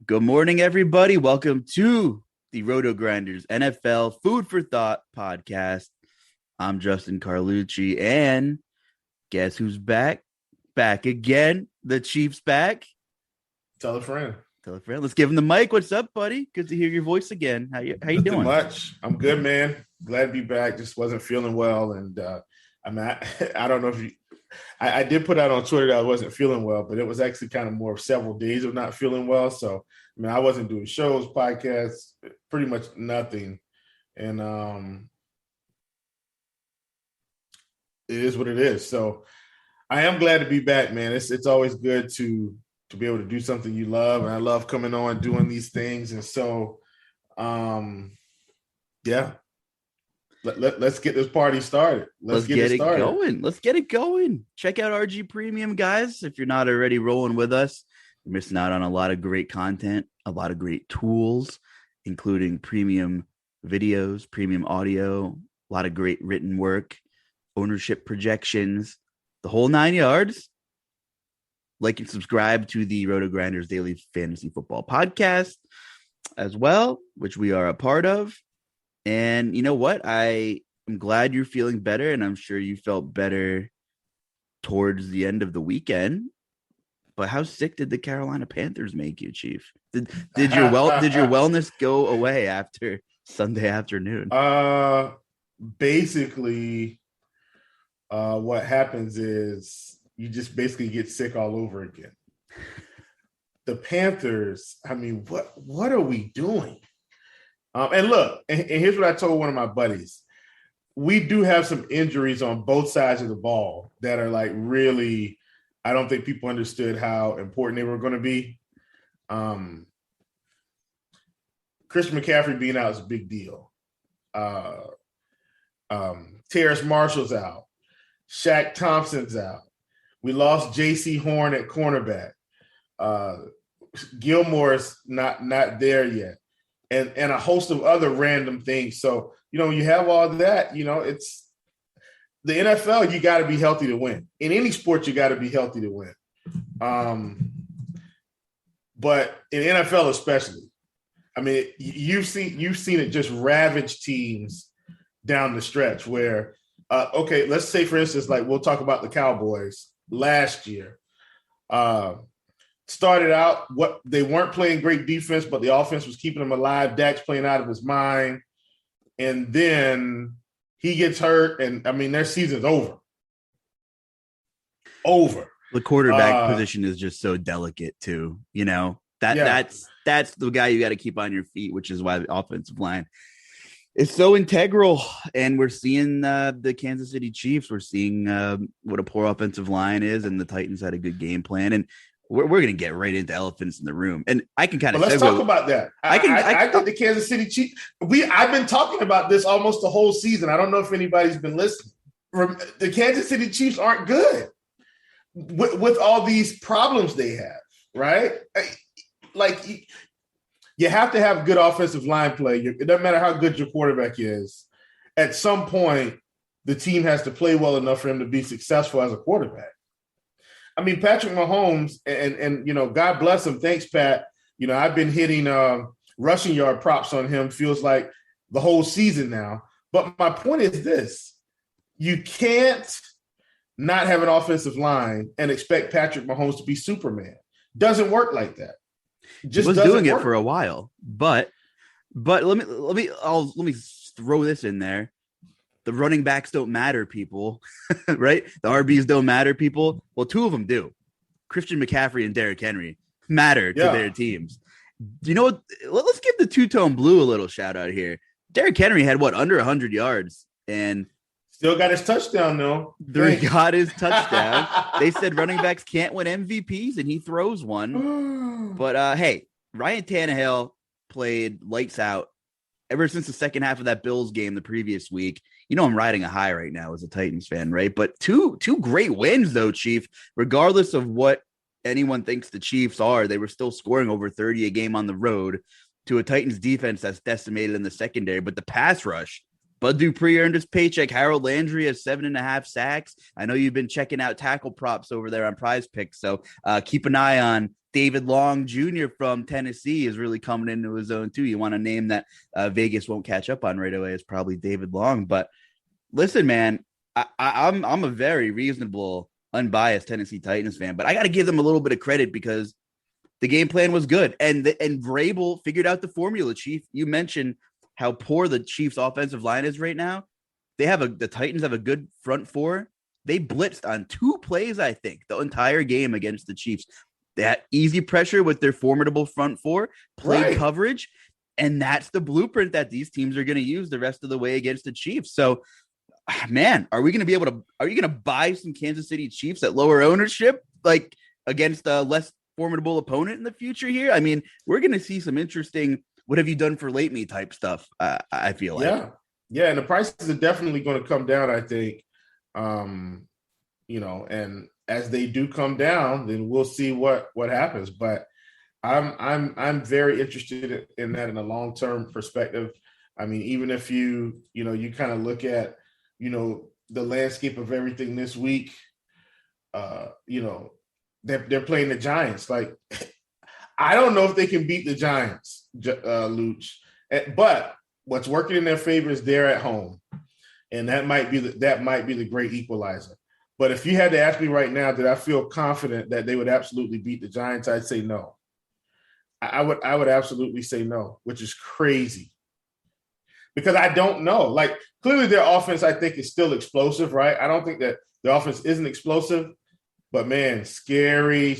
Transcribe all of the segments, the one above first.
Good morning, everybody. Welcome to the RotoGrinders NFL Food for Thought podcast. I'm Justin Carlucci, and guess who's back? Back again. The Chiefs back. Tell a friend. Tell a friend. Let's give him the mic. What's up, buddy? Good to hear your voice again. How you doing? Much. I'm good, man. Glad to be back. Just wasn't feeling well, and I don't know if you. I did put out on Twitter that I wasn't feeling well, but it was actually kind of more of several days of not feeling well. So, I wasn't doing shows, podcasts, pretty much nothing. And it is what it is. So I am glad to be back, man. It's always good to be able to do something you love. And I love coming on doing these things. And so, yeah. Let's get this party started. Let's get it started. Going. Let's get it going. Check out RG Premium, guys. If you're not already rolling with us, you're missing out on a lot of great content, a lot of great tools, including premium videos, premium audio, a lot of great written work, ownership projections, the whole 9 yards. Like and subscribe to the RotoGrinders Daily Fantasy Football Podcast as well, which we are a part of. And you know what? I am glad you're feeling better, and I'm sure you felt better towards the end of the weekend. But how sick did the Carolina Panthers make you, Chief? Did your wellness go away after Sunday afternoon? Basically, what happens is you just basically get sick all over again. The Panthers, what are we doing? And look, and here's what I told one of my buddies. We do have some injuries on both sides of the ball that are like really, I don't think people understood how important they were going to be. Christian McCaffrey being out is a big deal. Terrace Marshall's out. Shaq Thompson's out. We lost J.C. Horn at cornerback. Gilmore's not there yet. And a host of other random things. So, you have all that, it's the NFL, you got to be healthy to win. In any sport, you got to be healthy to win. But in NFL especially, you've seen it just ravage teams down the stretch where, okay, let's say, for instance, like we'll talk about the Cowboys last year. Started out, they weren't playing great defense, but the offense was keeping them alive. Dak's playing out of his mind. And then he gets hurt, and, their season's over. The quarterback position is just so delicate, too. That's the guy you got to keep on your feet, which is why the offensive line is so integral. And we're seeing the Kansas City Chiefs. We're seeing what a poor offensive line is, and the Titans had a good game plan. And we're going to get right into elephants in the room, and I can kind of. Let's talk about that. I think the Kansas City Chiefs. I've been talking about this almost the whole season. I don't know if anybody's been listening. The Kansas City Chiefs aren't good with all these problems they have, right? Like you have to have good offensive line play. It doesn't matter how good your quarterback is. At some point, the team has to play well enough for him to be successful as a quarterback. Patrick Mahomes, and God bless him. Thanks, Pat. I've been hitting rushing yard props on him, feels like the whole season now. But my point is this. You can't not have an offensive line and expect Patrick Mahomes to be Superman. Doesn't work like that. Just was doing it for a while. But let me throw this in there. The running backs don't matter, people, right? The RBs don't matter, people. Well, two of them do. Christian McCaffrey and Derrick Henry matter to their teams. You know what? Let's give the two-tone blue a little shout out here. Derrick Henry had under 100 yards, and Still got his touchdown, though. Got his touchdown. They said running backs can't win MVPs, and he throws one. But hey, Ryan Tannehill played lights out ever since the second half of that Bills game the previous week. You know, I'm riding a high right now as a Titans fan, right? But two great wins, though, Chief. Regardless of what anyone thinks the Chiefs are, they were still scoring over 30 a game on the road to a Titans defense that's decimated in the secondary. But the pass rush, Bud Dupree earned his paycheck. Harold Landry has 7.5 sacks. I know you've been checking out tackle props over there on Prize Picks, so keep an eye on David Long Jr. from Tennessee is really coming into his own too. You want a name that Vegas won't catch up on right away is probably David Long. But listen, man, I'm a very reasonable, unbiased Tennessee Titans fan, but I got to give them a little bit of credit because the game plan was good, and Vrabel figured out the formula. Chief, you mentioned how poor the Chiefs' offensive line is right now. The Titans have a good front four. They blitzed on 2 plays, I think, the entire game against the Chiefs. They had easy pressure with their formidable front four, played coverage, and that's the blueprint that these teams are going to use the rest of the way against the Chiefs. So, man, are you going to buy some Kansas City Chiefs at lower ownership, like against a less formidable opponent in the future here? I mean, we're going to see some interesting what have you done for late me type stuff, I feel like. Yeah, and the prices are definitely going to come down, I think. And as they do come down, then we'll see what happens. But I'm very interested in that in a long-term perspective. I mean, even if you kind of look at, the landscape of everything this week, they're playing the Giants. Like, I don't know if they can beat the Giants, Luuch. But what's working in their favor is they're at home, and that might be the great equalizer. But if you had to ask me right now, did I feel confident that they would absolutely beat the Giants? I'd say no. I would absolutely say no, which is crazy because I don't know. Like, clearly their offense, I think, is still explosive, right? I don't think that the offense isn't explosive, but man, scary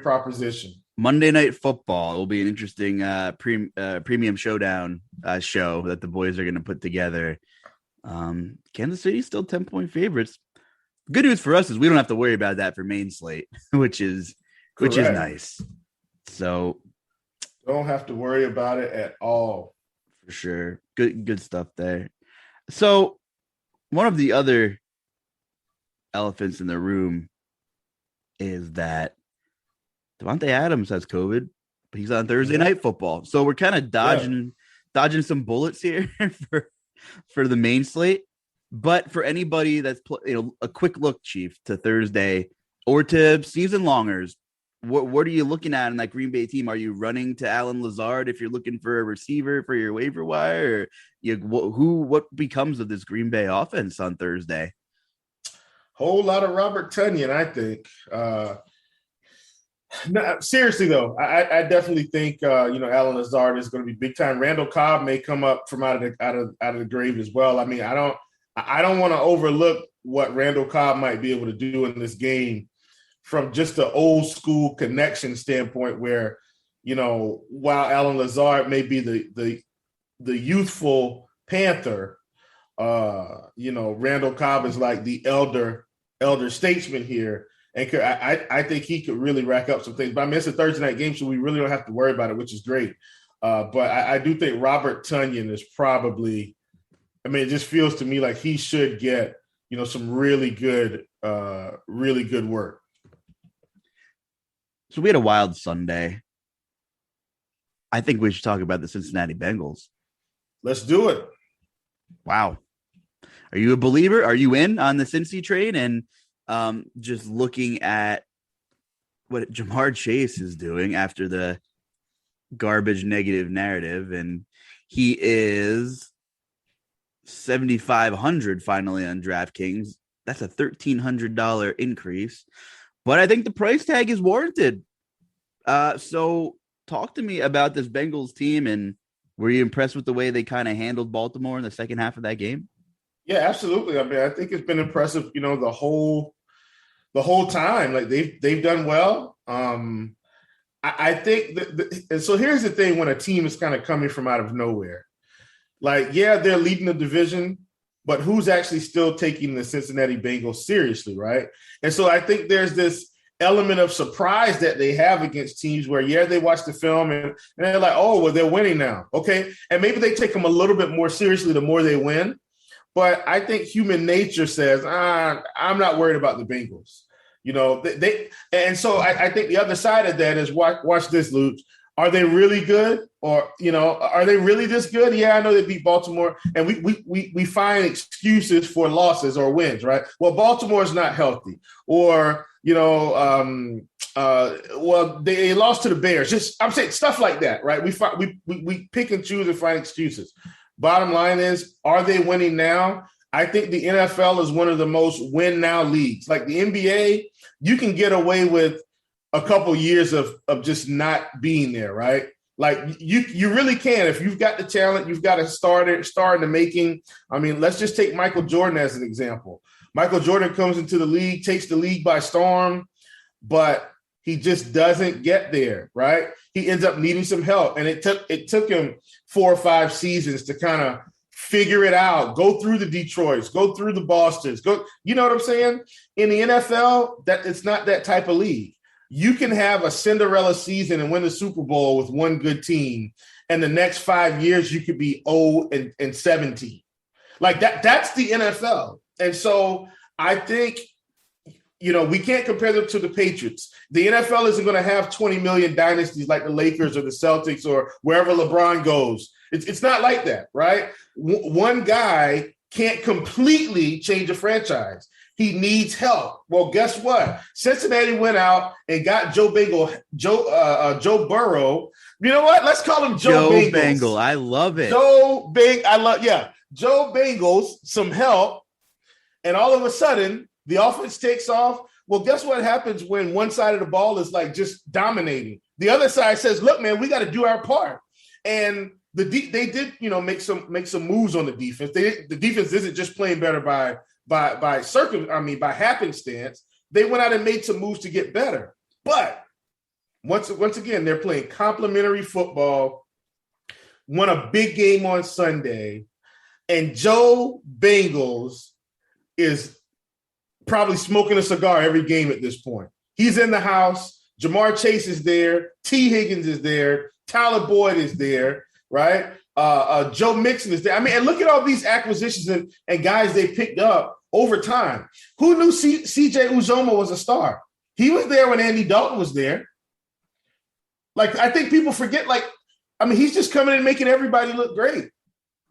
proposition. Monday Night Football will be an interesting premium showdown show that the boys are going to put together. Kansas City's still 10-point favorites. Good news for us is we don't have to worry about that for main slate, which is nice. So don't have to worry about it at all. For sure. Good stuff there. So one of the other elephants in the room is that Devontae Adams has COVID, but he's on Thursday Night Football. So we're kind of dodging some bullets here for the main slate. But for anybody that's a quick look, Chief, to Thursday or to season longers, what are you looking at in that Green Bay team? Are you running to Allen Lazard if you're looking for a receiver for your waiver wire? Or what becomes of this Green Bay offense on Thursday? Whole lot of Robert Tonyan, I think. No, seriously though, I definitely think Allen Lazard is going to be big time. Randall Cobb may come up from out of the grave as well. I mean, I don't want to overlook what Randall Cobb might be able to do in this game from just an old school connection standpoint, where while Allen Lazard may be the youthful Panther, Randall Cobb is like the elder statesman here. And I think he could really rack up some things. But I mean, it's a Thursday night game, so we really don't have to worry about it, which is great. But I do think Robert Tonyan is probably – I mean, it just feels to me like he should get, some really good work. So we had a wild Sunday. I think we should talk about the Cincinnati Bengals. Let's do it. Wow. Are you a believer? Are you in on the Cincy train? And just looking at what Jamar Chase is doing after the garbage negative narrative, and he is 7,500 finally on DraftKings. That's a $1,300 increase, but I think the price tag is warranted. So talk to me about this Bengals team, and were you impressed with the way they kind of handled Baltimore in the second half of that game? Yeah, absolutely. I mean, I think it's been impressive, the whole time. Like they've done well. I think and so here's the thing: when a team is kind of coming from out of nowhere, like, yeah, they're leading the division, but who's actually still taking the Cincinnati Bengals seriously, right? And so I think there's this element of surprise that they have against teams where, they watch the film and they're like, oh, well, they're winning now. Okay. And maybe they take them a little bit more seriously the more they win. But I think human nature says, I'm not worried about the Bengals. And so I think the other side of that is watch this, Luuch. Are they really good? Or, are they really this good? Yeah, I know they beat Baltimore. And we find excuses for losses or wins, right? Well, Baltimore is not healthy. Or, they lost to the Bears. I'm saying stuff like that, right? We pick and choose and find excuses. Bottom line is, are they winning now? I think the NFL is one of the most win now leagues. Like the NBA, you can get away with a couple years of just not being there, right? Like you really can. If you've got the talent, you've got a star in the making. I mean, let's just take Michael Jordan as an example. Michael Jordan comes into the league, takes the league by storm, but he just doesn't get there, right? He ends up needing some help. And it took him 4 or 5 seasons to kind of figure it out, go through the Detroits, go through the Bostons, you know what I'm saying? In the NFL, that it's not that type of league. You can have a Cinderella season and win the Super Bowl with one good team, and the next 5 years you could be 0-17. Like that's the NFL. And so I think, we can't compare them to the Patriots. The NFL isn't going to have 20 million dynasties like the Lakers or the Celtics or wherever LeBron goes. It's not like that, right? One guy can't completely change a franchise. He needs help. Well, guess what? Cincinnati went out and got Joe Burrow. You know what? Let's call him Joe Bengal. I love it. Joe Bengals, some help. And all of a sudden, the offense takes off. Well, guess what happens when one side of the ball is like just dominating? The other side says, look, man, we got to do our part. And they did, make some moves on the defense. The defense isn't just playing better by happenstance. They went out and made some moves to get better. But once again, they're playing complimentary football, won a big game on Sunday, and Joe Bengals is probably smoking a cigar every game at this point. He's in the house. Jamar Chase is there. T. Higgins is there. Tyler Boyd is there, right? Joe Mixon is there. I mean, and look at all these acquisitions and guys they picked up over time. Who knew C.J. Uzomah was a star? He was there when Andy Dalton was there. Like, I think people forget, he's just coming in and making everybody look great.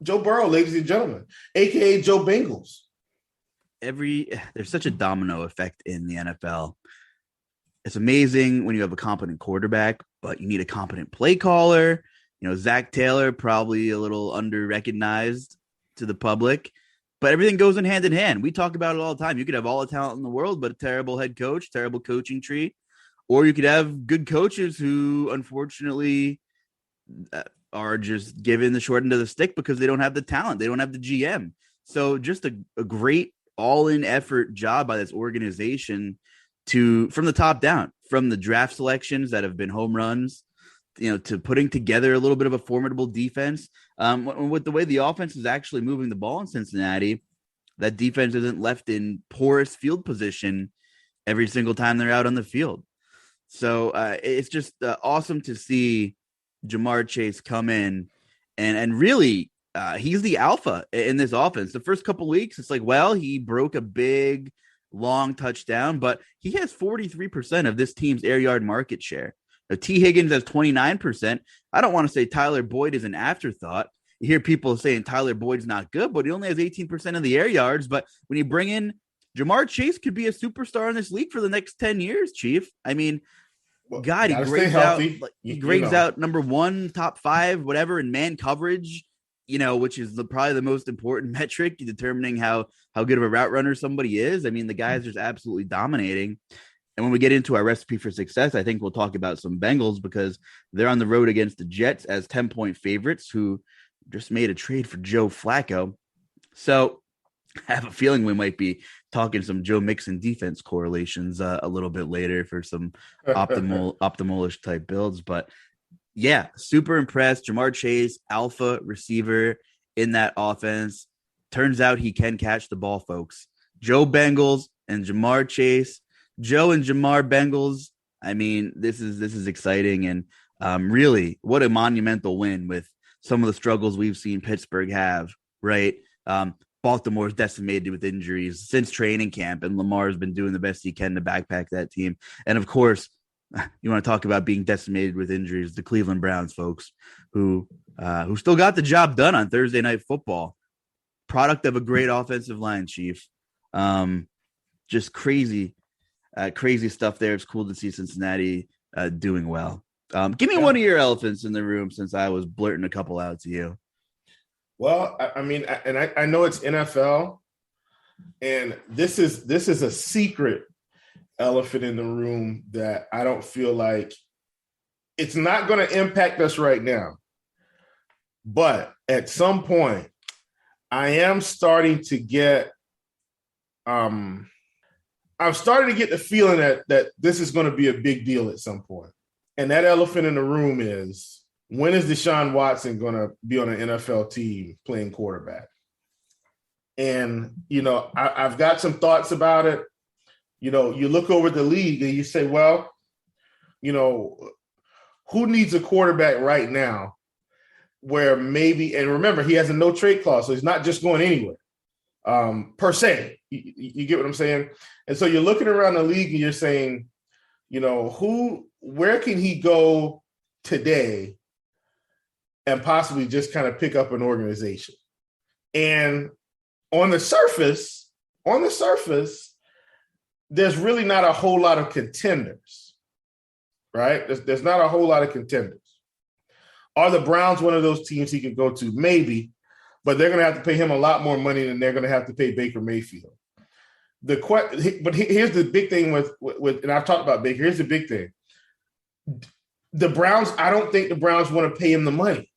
Joe Burrow, ladies and gentlemen, a.k.a. Joe Bengals. There's such a domino effect in the NFL. It's amazing when you have a competent quarterback, but you need a competent play caller. Zach Taylor, probably a little under-recognized to the public, but everything goes in hand. We talk about it all the time. You could have all the talent in the world, but a terrible head coach, terrible coaching tree, or you could have good coaches who, unfortunately, are just given the short end of the stick because they don't have the talent. They don't have the GM. So just a great all-in effort job by this organization from the top down, from the draft selections that have been home runs, to putting together a little bit of a formidable defense. With the way the offense is actually moving the ball in Cincinnati, that defense isn't left in porous field position every single time they're out on the field. So it's just awesome to see Jamar Chase come in and really he's the alpha in this offense. The first couple weeks, it's like, well, he broke a big, long touchdown, but he has 43% of this team's air yard market share. Now, T. Higgins has 29%. I don't want to say Tyler Boyd is an afterthought. You hear people saying Tyler Boyd's not good, but he only has 18% of the air yards. But when you bring in Jamar Chase, could be a superstar in this league for the next 10 years, Chief. I mean, God, he grades out number 1, top 5, whatever, in man coverage, which is probably the most important metric determining how good of a route runner somebody is. I mean, the guy's just absolutely dominating. And when we get into our recipe for success, I think we'll talk about some Bengals because they're on the road against the Jets as 10-point favorites who just made a trade for Joe Flacco. So I have a feeling we might be talking some Joe Mixon defense correlations a little bit later for some optimal-ish type builds. But yeah, super impressed. Jamar Chase, alpha receiver in that offense. Turns out he can catch the ball, folks. Joe Bengals and Jamar Chase. Joe and Jamar Bengals. I mean, this is exciting, and really, what a monumental win with some of the struggles we've seen Pittsburgh have, right? Baltimore's decimated with injuries since training camp, and Lamar's been doing the best he can to backpack that team. And of course, you want to talk about being decimated with injuries, the Cleveland Browns, folks, who still got the job done on Thursday Night Football. Product of a great offensive line, Chief. Just crazy stuff there. It's cool to see Cincinnati doing well. Give me one of your elephants in the room, since I was blurting a couple out to you. Well, I mean, I know it's NFL, and this is a secret elephant in the room that I don't feel like it's not going to impact us right now. But at some point, I am starting to get I'm starting to get the feeling that this is going to be a big deal at some point. And that elephant in the room is, when is Deshuan Watson going to be on an NFL team playing quarterback? And, I've got some thoughts about it. You look over the league and you say, well, who needs a quarterback right now where maybe, and remember, he has a no trade clause, so he's not just going anywhere per se. You get what I'm saying? And so you're looking around the league and you're saying, where can he go today and possibly just kind of pick up an organization? And on the surface, there's really not a whole lot of contenders, right? There's not a whole lot of contenders. Are the Browns one of those teams he could go to? Maybe, but they're going to have to pay him a lot more money than they're going to have to pay Baker Mayfield. But here's the big thing with, and I've talked about Baker. Here's the big thing. The Browns, I don't think the Browns want to pay him the money.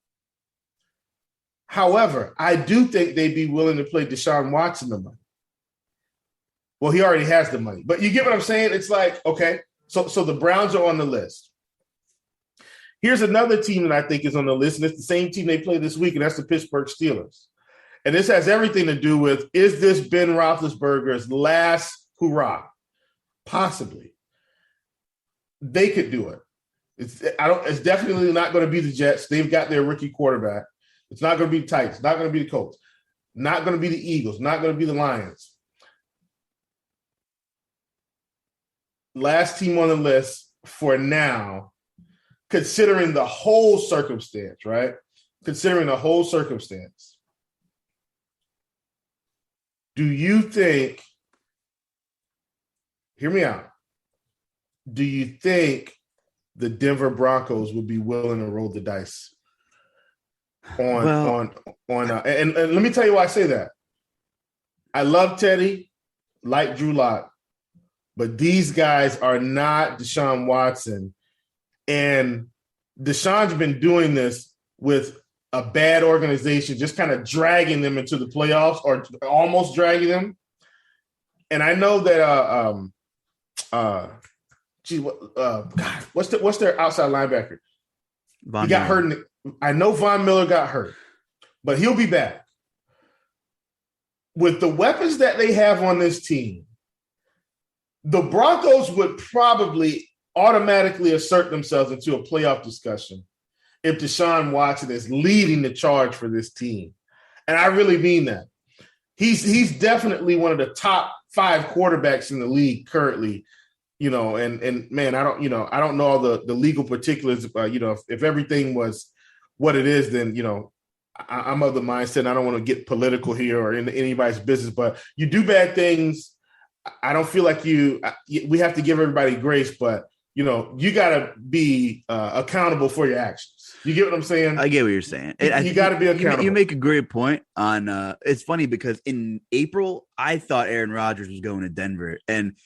However, I do think they'd be willing to play Deshaun Watson the money. Well, he already has the money, but you get what I'm saying? It's like, okay, so the Browns are on the list. Here's another team that I think is on the list, and it's the same team they play this week, and that's the Pittsburgh Steelers. And this has everything to do with, is this Ben Roethlisberger's last hurrah? Possibly. They could do it. It's definitely not going to be the Jets. They've got their rookie quarterback. It's not going to be the Titans. Not going to be the Colts. Not going to be the Eagles. Not going to be the Lions. Last team on the list for now, considering the whole circumstance, right? Considering the whole circumstance. Do you think, hear me out, do you think the Denver Broncos would be willing to roll the dice and let me tell you why I say that. I love Teddy, like Drew Lock, but these guys are not Deshaun Watson. And Deshaun's been doing this with a bad organization, just kind of dragging them into the playoffs or almost dragging them. And I know that what's their outside linebacker? He got hurt. I know Von Miller got hurt, but he'll be back. With the weapons that they have on this team, the Broncos would probably automatically assert themselves into a playoff discussion if Deshaun Watson is leading the charge for this team. And I really mean that. He's definitely one of the top 5 quarterbacks in the league currently, and man, I don't know all the legal particulars. If everything was what it is, then, I'm of the mindset, I don't want to get political here or into anybody's business, but you do bad things. I don't feel like we have to give everybody grace, but you got to be accountable for your actions. You get what I'm saying? I get what you're saying. You got to be accountable. You make a great point on it's funny because in April, I thought Aaron Rodgers was going to Denver, and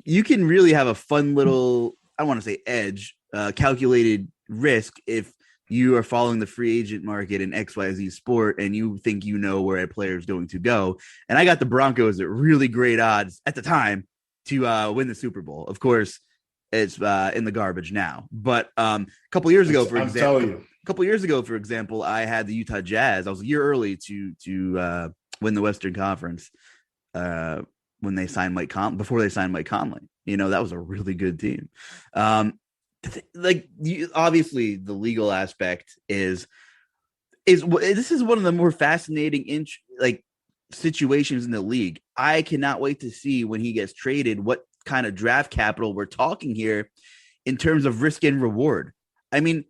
you can really have a fun little, I don't want to say edge, calculated risk if you are following the free agent market in XYZ sport and you think where a player is going to go. And I got the Broncos at really great odds at the time to win the Super Bowl. Of course, it's in the garbage now. But a couple years ago, for example, I had the Utah Jazz. I was a year early to win the Western Conference when they signed before they signed Mike Conley. That was a really good team. Obviously the legal aspect is this is one of the more fascinating situations in the league. I cannot wait to see when he gets traded what kind of draft capital we're talking here in terms of risk and reward. I mean,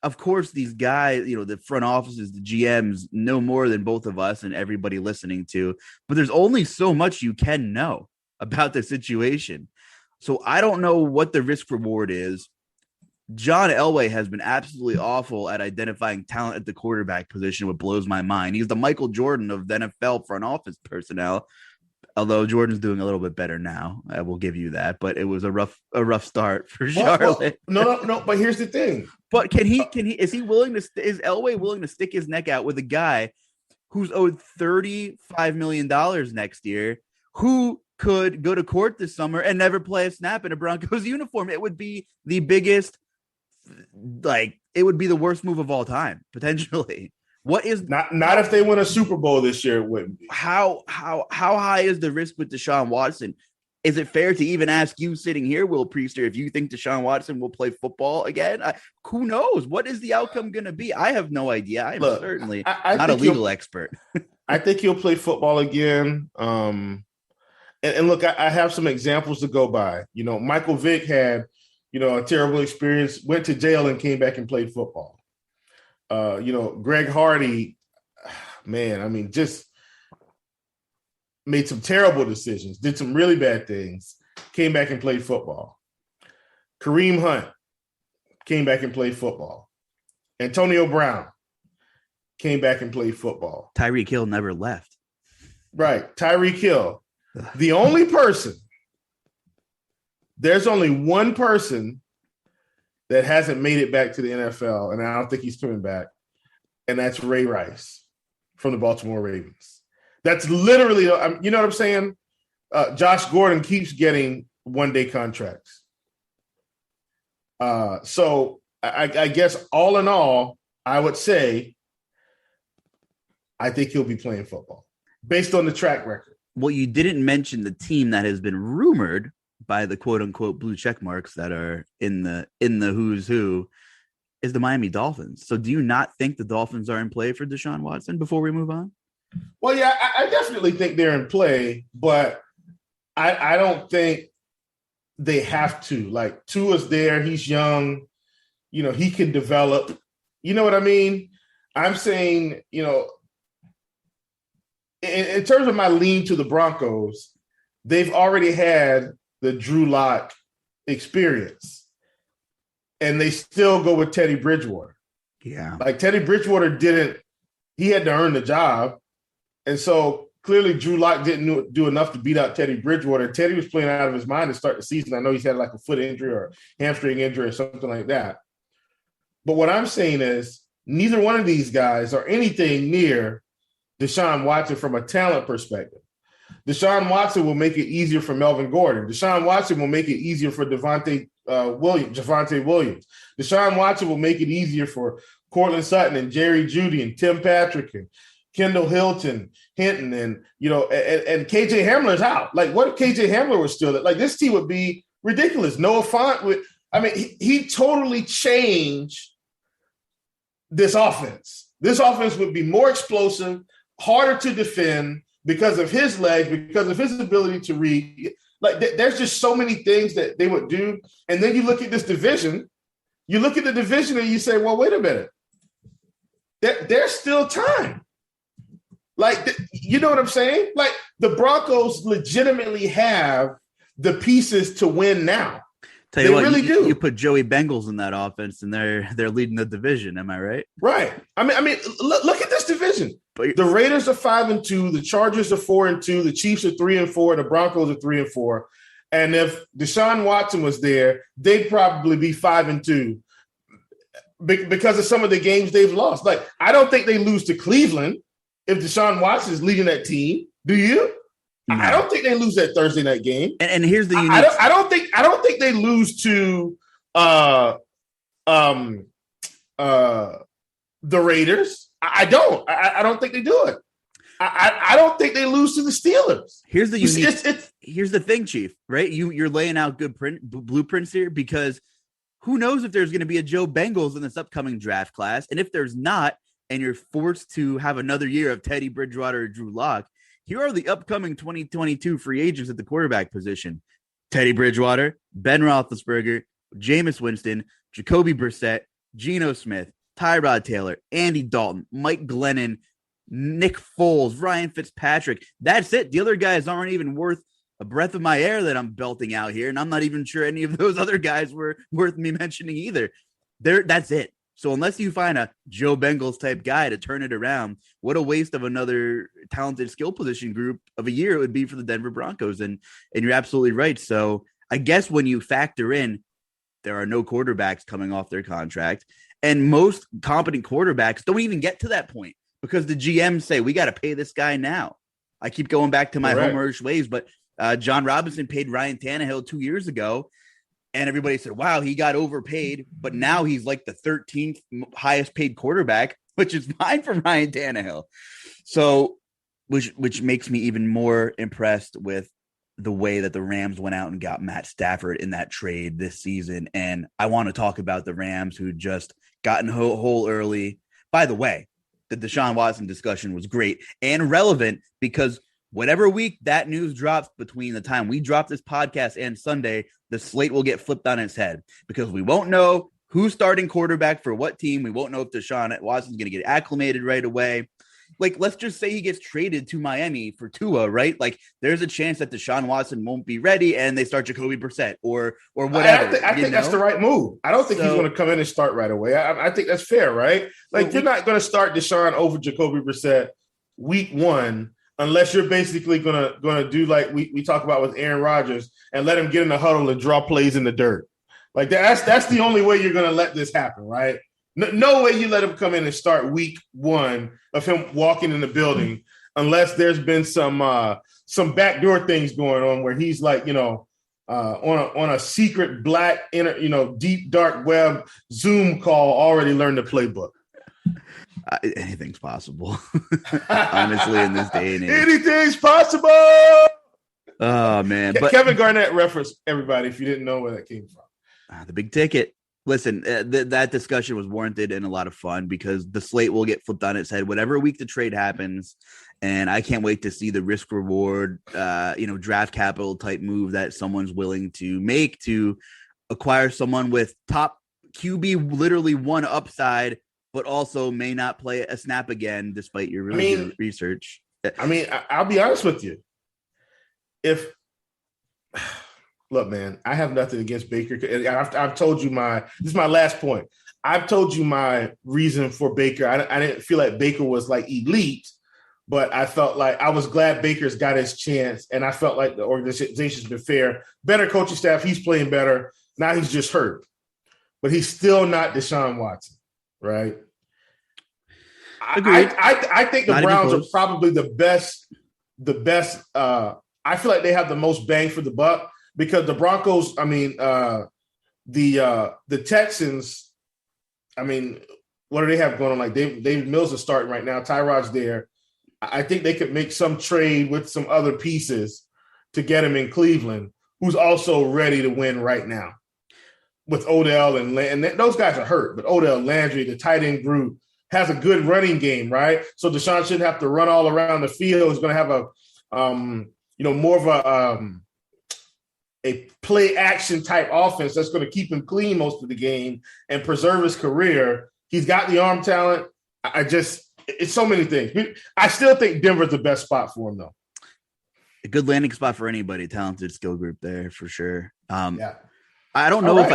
of course, these guys, the front offices, the GMs know more than both of us and everybody listening to, but there's only so much you can know about the situation. So I don't know what the risk reward is. John Elway has been absolutely awful at identifying talent at the quarterback position, what blows my mind. He's the Michael Jordan of the NFL front office personnel, although Jordan's doing a little bit better now. I will give you that, but it was a rough start for Charlotte. No, but here's the thing. But is Elway willing to stick his neck out with a guy who's owed $35 million next year, who could go to court this summer and never play a snap in a Broncos uniform? It would be the biggest, it would be the worst move of all time, potentially. What is not if they win a Super Bowl this year? It wouldn't be. How high is the risk with Deshaun Watson? Is it fair to even ask you sitting here, Will Priester, if you think Deshaun Watson will play football again? Who knows? What is the outcome going to be? I have no idea. I'm certainly not a legal expert. I think he'll play football again. And look, I have some examples to go by. Michael Vick had, a terrible experience, went to jail and came back and played football. Greg Hardy, man, just made some terrible decisions, did some really bad things, came back and played football. Kareem Hunt came back and played football. Antonio Brown came back and played football. Tyreek Hill never left. Right. Tyreek Hill. The only person, there's only one person that hasn't made it back to the NFL, and I don't think he's coming back, and that's Ray Rice from the Baltimore Ravens. That's literally, you know what I'm saying? Josh Gordon keeps getting one-day contracts. So I guess all in all, I would say I think he'll be playing football based on the track record. Well, you didn't mention the team that has been rumored by the quote-unquote blue check marks that are in the who's who is the Miami Dolphins. So do you not think the Dolphins are in play for Deshaun Watson before we move on? Well, yeah, I definitely think they're in play, but I don't think they have to. Tua's there. He's young. He can develop. You know what I mean? I'm saying, in terms of my lean to the Broncos, they've already had the Drew Lock experience, and they still go with Teddy Bridgewater. Yeah. Teddy Bridgewater he had to earn the job. And so clearly Drew Lock didn't do enough to beat out Teddy Bridgewater. Teddy was playing out of his mind to start the season. I know he's had a foot injury or hamstring injury or something like that. But what I'm saying is neither one of these guys are anything near Deshaun Watson from a talent perspective. Deshaun Watson will make it easier for Melvin Gordon. Deshaun Watson will make it easier for Javonte Williams. Deshaun Watson will make it easier for Cortland Sutton and Jerry Jeudy and Tim Patrick and Kendall Hinton, and and KJ Hamler's out. What if KJ Hamler was still there? This team would be ridiculous. Noah Fant he totally changed this offense. This offense would be more explosive, harder to defend because of his legs, because of his ability to read. There's just so many things that they would do. And then you look at this division, and you say, well, wait a minute. There's still time. You know what I'm saying? The Broncos legitimately have the pieces to win now. They really do. You put Joey Bengals in that offense, and they're leading the division. Am I right? Right. Look at this division. The Raiders are 5-2. The Chargers are 4-2. The Chiefs are 3-4. The Broncos are 3-4. And if Deshaun Watson was there, they'd probably be 5-2 because of some of the games they've lost. I don't think they lose to Cleveland if Deshaun Watson is leading that team. Do you? No. I don't think they lose that Thursday night game. And here's the unique. I don't think they lose to the Raiders. I don't think they do it. I don't think they lose to the Steelers. Here's the thing, Chief, right? You're laying out good blueprints here, because who knows if there's going to be a Joe Bengals in this upcoming draft class. And if there's not, and you're forced to have another year of Teddy Bridgewater or Drew Lock, here are the upcoming 2022 free agents at the quarterback position: Teddy Bridgewater, Ben Roethlisberger, Jameis Winston, Jacoby Brissett, Geno Smith, Tyrod Taylor, Andy Dalton, Mike Glennon, Nick Foles, Ryan Fitzpatrick. That's it. The other guys aren't even worth a breath of my air that I'm belting out here, and I'm not even sure any of those other guys were worth me mentioning either. That's it. So unless you find a Joe Bengals type guy to turn it around, what a waste of another talented skill position group of a year it would be for the Denver Broncos. And you're absolutely right. So I guess when you factor in there are no quarterbacks coming off their contract, and most competent quarterbacks don't even get to that point because the GMs say, we got to pay this guy now. I keep going back to my homerish ways, but John Robinson paid Ryan Tannehill 2 years ago, and everybody said, wow, he got overpaid, but now he's like the 13th highest paid quarterback, which is fine for Ryan Tannehill. So, which makes me even more impressed with the way that the Rams went out and got Matt Stafford in that trade this season. And I want to talk about the Rams, who just gotten whole early. By the way, the Deshaun Watson discussion was great and relevant, because whatever week that news drops between the time we drop this podcast and Sunday, the slate will get flipped on its head, because we won't know who's starting quarterback for what team. We won't know if Deshaun Watson's going to get acclimated right away. Like, let's just say he gets traded to Miami for Tua, right? Like, there's a chance that Deshaun Watson won't be ready and they start Jacoby Brissett or whatever. I think that's the right move. I don't think he's going to come in and start right away. I think that's fair, right? Like, you're not going to start Deshaun over Jacoby Brissett week one unless you're basically going to do like we talk about with Aaron Rodgers and let him get in the huddle and draw plays in the dirt. Like, that's the only way you're going to let this happen, right? No way you let him come in and start week one of him walking in the building unless there's been some backdoor things going on where he's like, on a secret black inner, deep dark web Zoom call already learned the playbook. Anything's possible. Honestly, in this day and age. Anything's possible. Oh, man. But Kevin Garnett reference, everybody, if you didn't know where that came from. The big ticket. Listen, that discussion was warranted and a lot of fun, because the slate will get flipped on its head whatever week the trade happens. And I can't wait to see the risk reward, draft capital type move that someone's willing to make to acquire someone with top QB, literally one upside, but also may not play a snap again despite your research. I'll be honest with you. Look, man, I have nothing against Baker. I've told you this is my last point. I've told you my reason for Baker. I didn't feel like Baker was like elite, but I felt like I was glad Baker's got his chance. And I felt like the organization's been fair. Better coaching staff. He's playing better. Now he's just hurt, but he's still not Deshaun Watson, right? I think the Browns are probably the best. I feel like they have the most bang for the buck. Because the Broncos, the Texans, what do they have going on? Like David Mills is starting right now. Tyrod's there. I think they could make some trade with some other pieces to get him in Cleveland, who's also ready to win right now. With Odell and those guys are hurt, but Odell, Landry, the tight end group has a good running game, right? So Deshaun shouldn't have to run all around the field. He's going to have more of a play action type offense that's going to keep him clean most of the game and preserve his career. He's got the arm talent. It's so many things. I still think Denver's the best spot for him, though. A good landing spot for anybody. Talented skill group there for sure. Yeah. I don't know if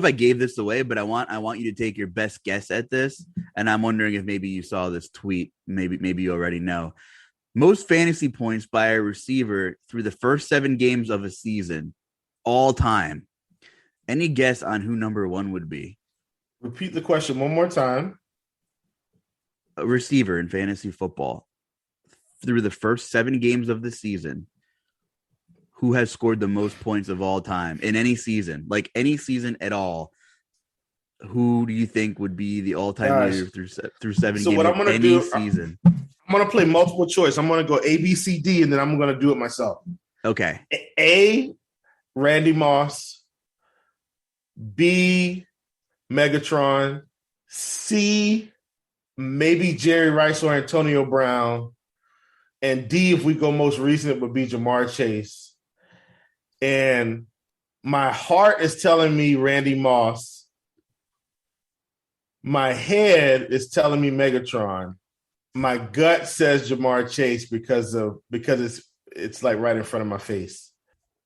I gave this away, but I want you to take your best guess at this. And I'm wondering if maybe you saw this tweet. Maybe you already know. Most fantasy points by a receiver through the first 7 games of a season, all time. Any guess on who number 1 would be? Repeat the question one more time. A receiver in fantasy football through the first 7 games of the season, who has scored the most points of all time in any season, like any season at all? Who do you think would be the all-time leader through 7 games of any season? I'm going to play multiple choice. I'm going to go A, B, C, D, and then I'm going to do it myself. Okay. A, Randy Moss. B, Megatron. C, maybe Jerry Rice or Antonio Brown. And D, if we go most recent, would be Jamar Chase. And my heart is telling me Randy Moss. My head is telling me Megatron. My gut says Jamar Chase because it's like right in front of my face.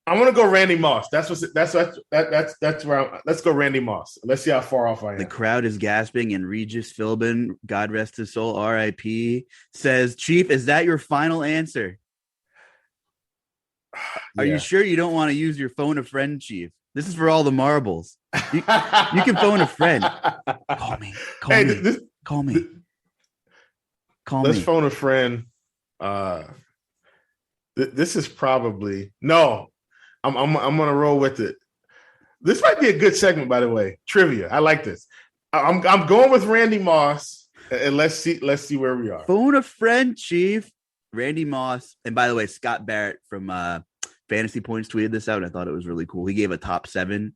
I'm gonna go Randy Moss. That's where let's go Randy Moss. Let's see how far off I am. The crowd is gasping, and Regis Philbin, God rest his soul, R.I.P., says, "Chief, is that your final answer? Are you sure you don't want to use your phone a friend, Chief? This is for all the marbles. You can phone a friend. Call me. Call me. Let's phone a friend. This is probably no. I'm gonna roll with it. This might be a good segment, by the way. Trivia. I like this. I'm going with Randy Moss, and let's see where we are. Phone a friend, Chief. Randy Moss. And by the way, Scott Barrett from Fantasy Points tweeted this out. I thought it was really cool. He gave a top 7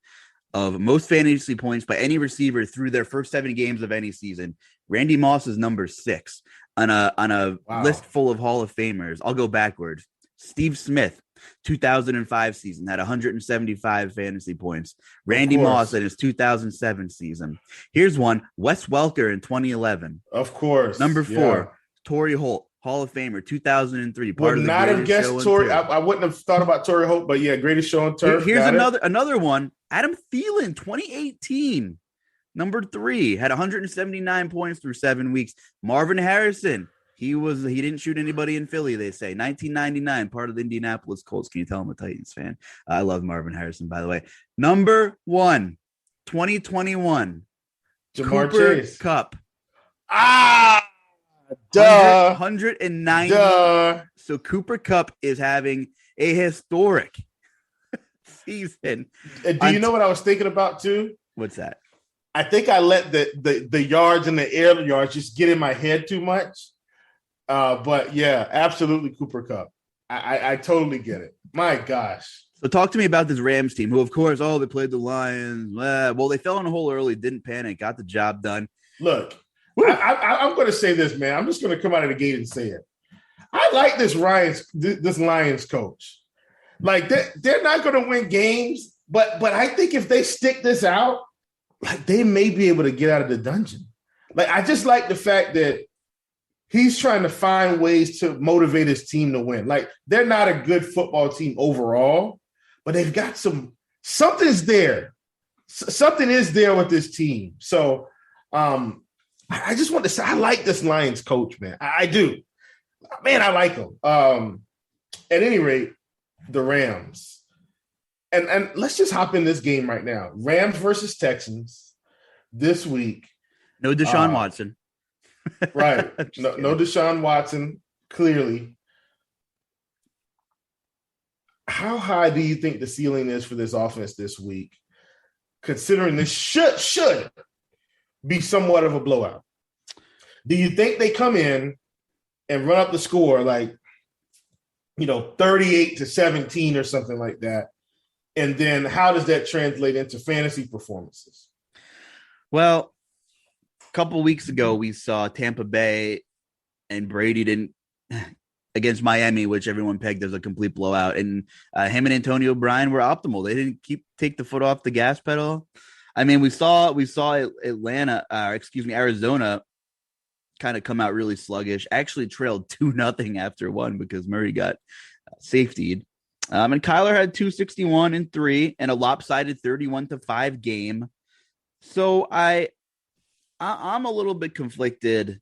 of most fantasy points by any receiver through their first 7 games of any season. Randy Moss is number 6 on a list full of Hall of Famers. I'll go backwards. Steve Smith, 2005 season, had 175 fantasy points. Randy Moss in his 2007 season. Here's one. Wes Welker in 2011. Of course. Number 4, Torrey Holt, Hall of Famer, 2003. Would not have guessed Torrey. I wouldn't have thought about Torrey Holt, but yeah, greatest show on turf. Here's another one. Adam Thielen, 2018. Number 3, had 179 points through 7 weeks. Marvin Harrison, he didn't shoot anybody in Philly, they say. 1999, part of the Indianapolis Colts. Can you tell I'm a Titans fan? I love Marvin Harrison, by the way. Number 1, 2021. Jamar Cooper Chase. Kupp. Duh. 190. Duh. So Cooper Kupp is having a historic season. Do you know what I was thinking about too? What's that? I think I let the yards and the air yards just get in my head too much. But yeah, absolutely Cooper Kupp. I totally get it. My gosh. So talk to me about this Rams team, who, of course, they played the Lions. Well, they fell in a hole early, didn't panic, got the job done. Look, I'm going to say this, man. I'm just going to come out of the gate and say it. I like this Lions coach. Like, they're not going to win games, but I think if they stick this out, like, they may be able to get out of the dungeon. Like, I just like the fact that he's trying to find ways to motivate his team to win. Like, they're not a good football team overall, but they've got something's there. Something is there with this team. So I just want to say I like this Lions coach, man. I do. Man, I like him. At any rate, the Rams. And let's just hop in this game right now. Rams versus Texans this week. No Deshaun Watson. Right. No Deshaun Watson, clearly. How high do you think the ceiling is for this offense this week, considering this should be somewhat of a blowout? Do you think they come in and run up the score like, 38-17 or something like that? And then how does that translate into fantasy performances? Well, a couple weeks ago, we saw Tampa Bay and Brady didn't against Miami, which everyone pegged as a complete blowout. And him and Antonio Brown were optimal. They didn't take the foot off the gas pedal. I mean, we saw Arizona kind of come out really sluggish. Actually trailed 2-0 after 1 because Murray got safetied. And Kyler had 261 and 3 and a lopsided 31-5 game. So I'm a little bit conflicted.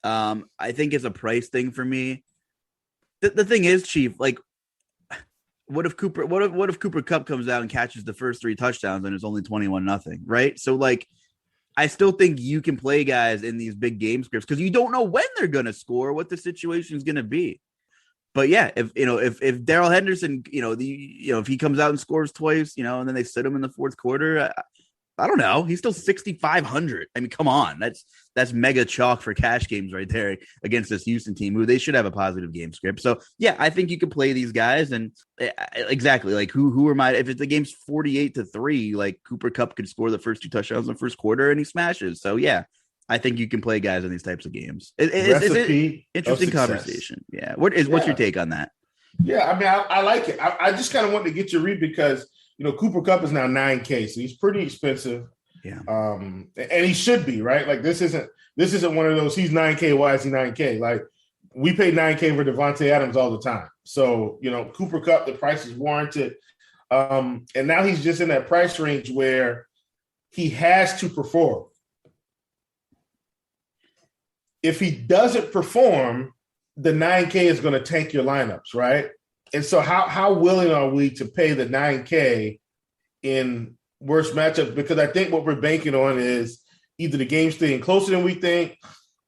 I think it's a price thing for me. The thing is, Chief, like, what if Cooper Kupp comes out and catches the first 3 touchdowns and it's only 21-0, right? So, like, I still think you can play guys in these big game scripts because you don't know when they're going to score, what the situation is going to be. But yeah, if Darrell Henderson, if he comes out and scores twice, and then they sit him in the fourth quarter, I don't know. He's still 6,500. I mean, come on. That's mega chalk for cash games right there against this Houston team, who they should have a positive game script. So yeah, I think you could play these guys, and exactly like who are my, if the game's 48-3, like Cooper Kupp could score the first 2 touchdowns in the first quarter and he smashes. So yeah, I think you can play guys in these types of games. It's an interesting conversation. Yeah. What's your take on that? Yeah, I mean, I like it. I just kind of wanted to get your read because, Cooper Kupp is now $9K, so he's pretty expensive. Yeah. And he should be, right? Like this isn't one of those, he's $9K, why is he $9K? Like we pay $9K for Devontae Adams all the time. So, Cooper Kupp, the price is warranted. And now he's just in that price range where he has to perform. If he doesn't perform, the 9K is going to tank your lineups, right? And so how willing are we to pay the 9K in worse matchups? Because I think what we're banking on is either the game staying closer than we think,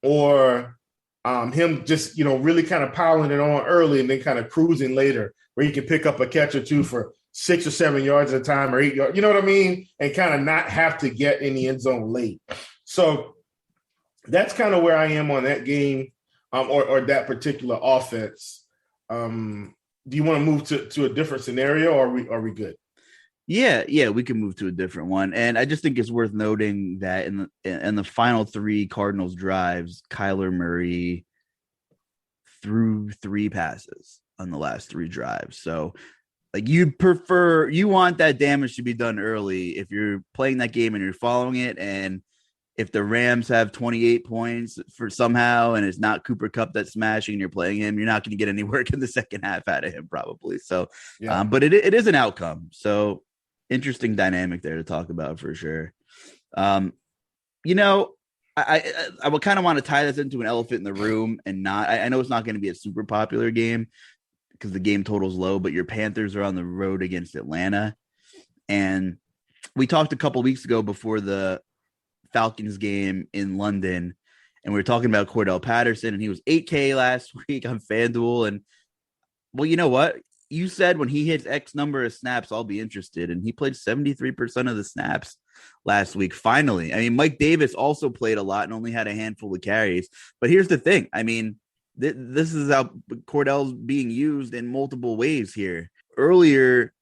or him just, really kind of piling it on early and then kind of cruising later, where he can pick up a catch or two for 6 or 7 yards at a time, or 8 yards, you know what I mean? And kind of not have to get in the end zone late. So that's kind of where I am on that game, or that particular offense. Do you want to move to a different scenario, or are we good? Yeah, we can move to a different one. And I just think it's worth noting that in the final 3 Cardinals drives, Kyler Murray threw 3 passes on the last 3 drives. So like you want that damage to be done early if you're playing that game and you're following it. And if the Rams have 28 points for somehow, and it's not Cooper Kupp that's smashing, and you're playing him, you're not going to get any work in the second half out of him probably. So, yeah. But it is an outcome. So interesting dynamic there to talk about for sure. I would kind of want to tie this into an elephant in the room and not, I know it's not going to be a super popular game because the game total's low, but your Panthers are on the road against Atlanta. And we talked a couple weeks ago before the Falcons game in London, and we were talking about Cordell Patterson, and he was 8K last week on FanDuel. And well, you know what? You said when he hits X number of snaps, I'll be interested. And he played 73% of the snaps last week. Finally. I mean, Mike Davis also played a lot and only had a handful of carries. But here's the thing. I mean, this is how Cordell's being used in multiple ways here. Earlier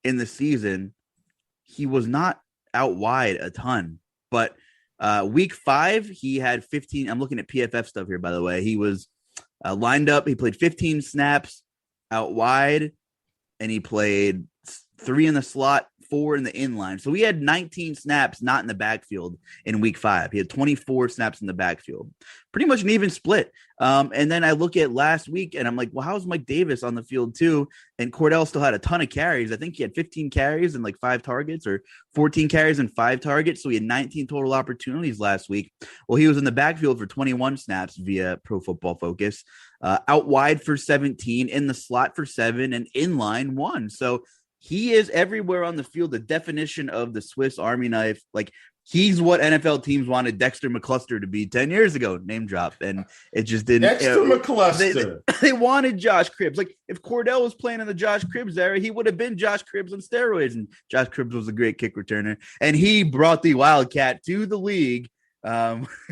in the season, he was not out wide a ton, but week 5, he had 15. I'm looking at PFF stuff here, by the way. He was lined up. He played 15 snaps out wide, and he played 3 in the slot, 4 in the inline. So he had 19 snaps not in the backfield in week 5. He had 24 snaps in the backfield. Pretty much an even split. And then I look at last week, and I'm like, well, how's Mike Davis on the field too? And Cordell still had a ton of carries. I think he had 15 carries and like 5 targets, or 14 carries and 5 targets. So he had 19 total opportunities last week. Well, he was in the backfield for 21 snaps via Pro Football Focus, out wide for 17, in the slot for 7, and inline 1. So he is everywhere on the field, the definition of the Swiss Army knife. Like, he's what NFL teams wanted Dexter McCluster to be 10 years ago, name drop. And it just didn't. Dexter McCluster. They wanted Josh Cribbs. Like, if Cordell was playing in the Josh Cribbs era, he would have been Josh Cribbs on steroids. And Josh Cribbs was a great kick returner. And he brought the Wildcat to the league,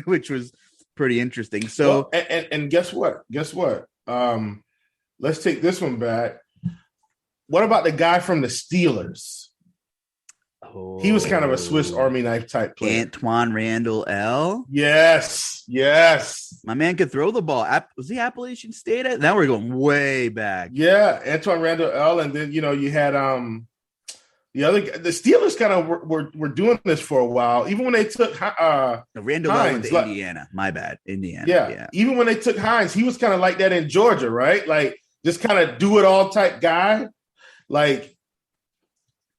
which was pretty interesting. So, well, and guess what? Let's take this one back. What about the guy from the Steelers? Oh, he was kind of a Swiss Army knife type player. Antoine Randall L. Yes. My man could throw the ball. Was he Appalachian State? Now we're going way back. Yeah, Antoine Randall L. And then, you had the Steelers kind of were doing this for a while. Even when they took Randall L went to Indiana. My bad. Indiana. Yeah. Even when they took Hines, he was kind of like that in Georgia, right? Like, just kind of do it all type guy. Like,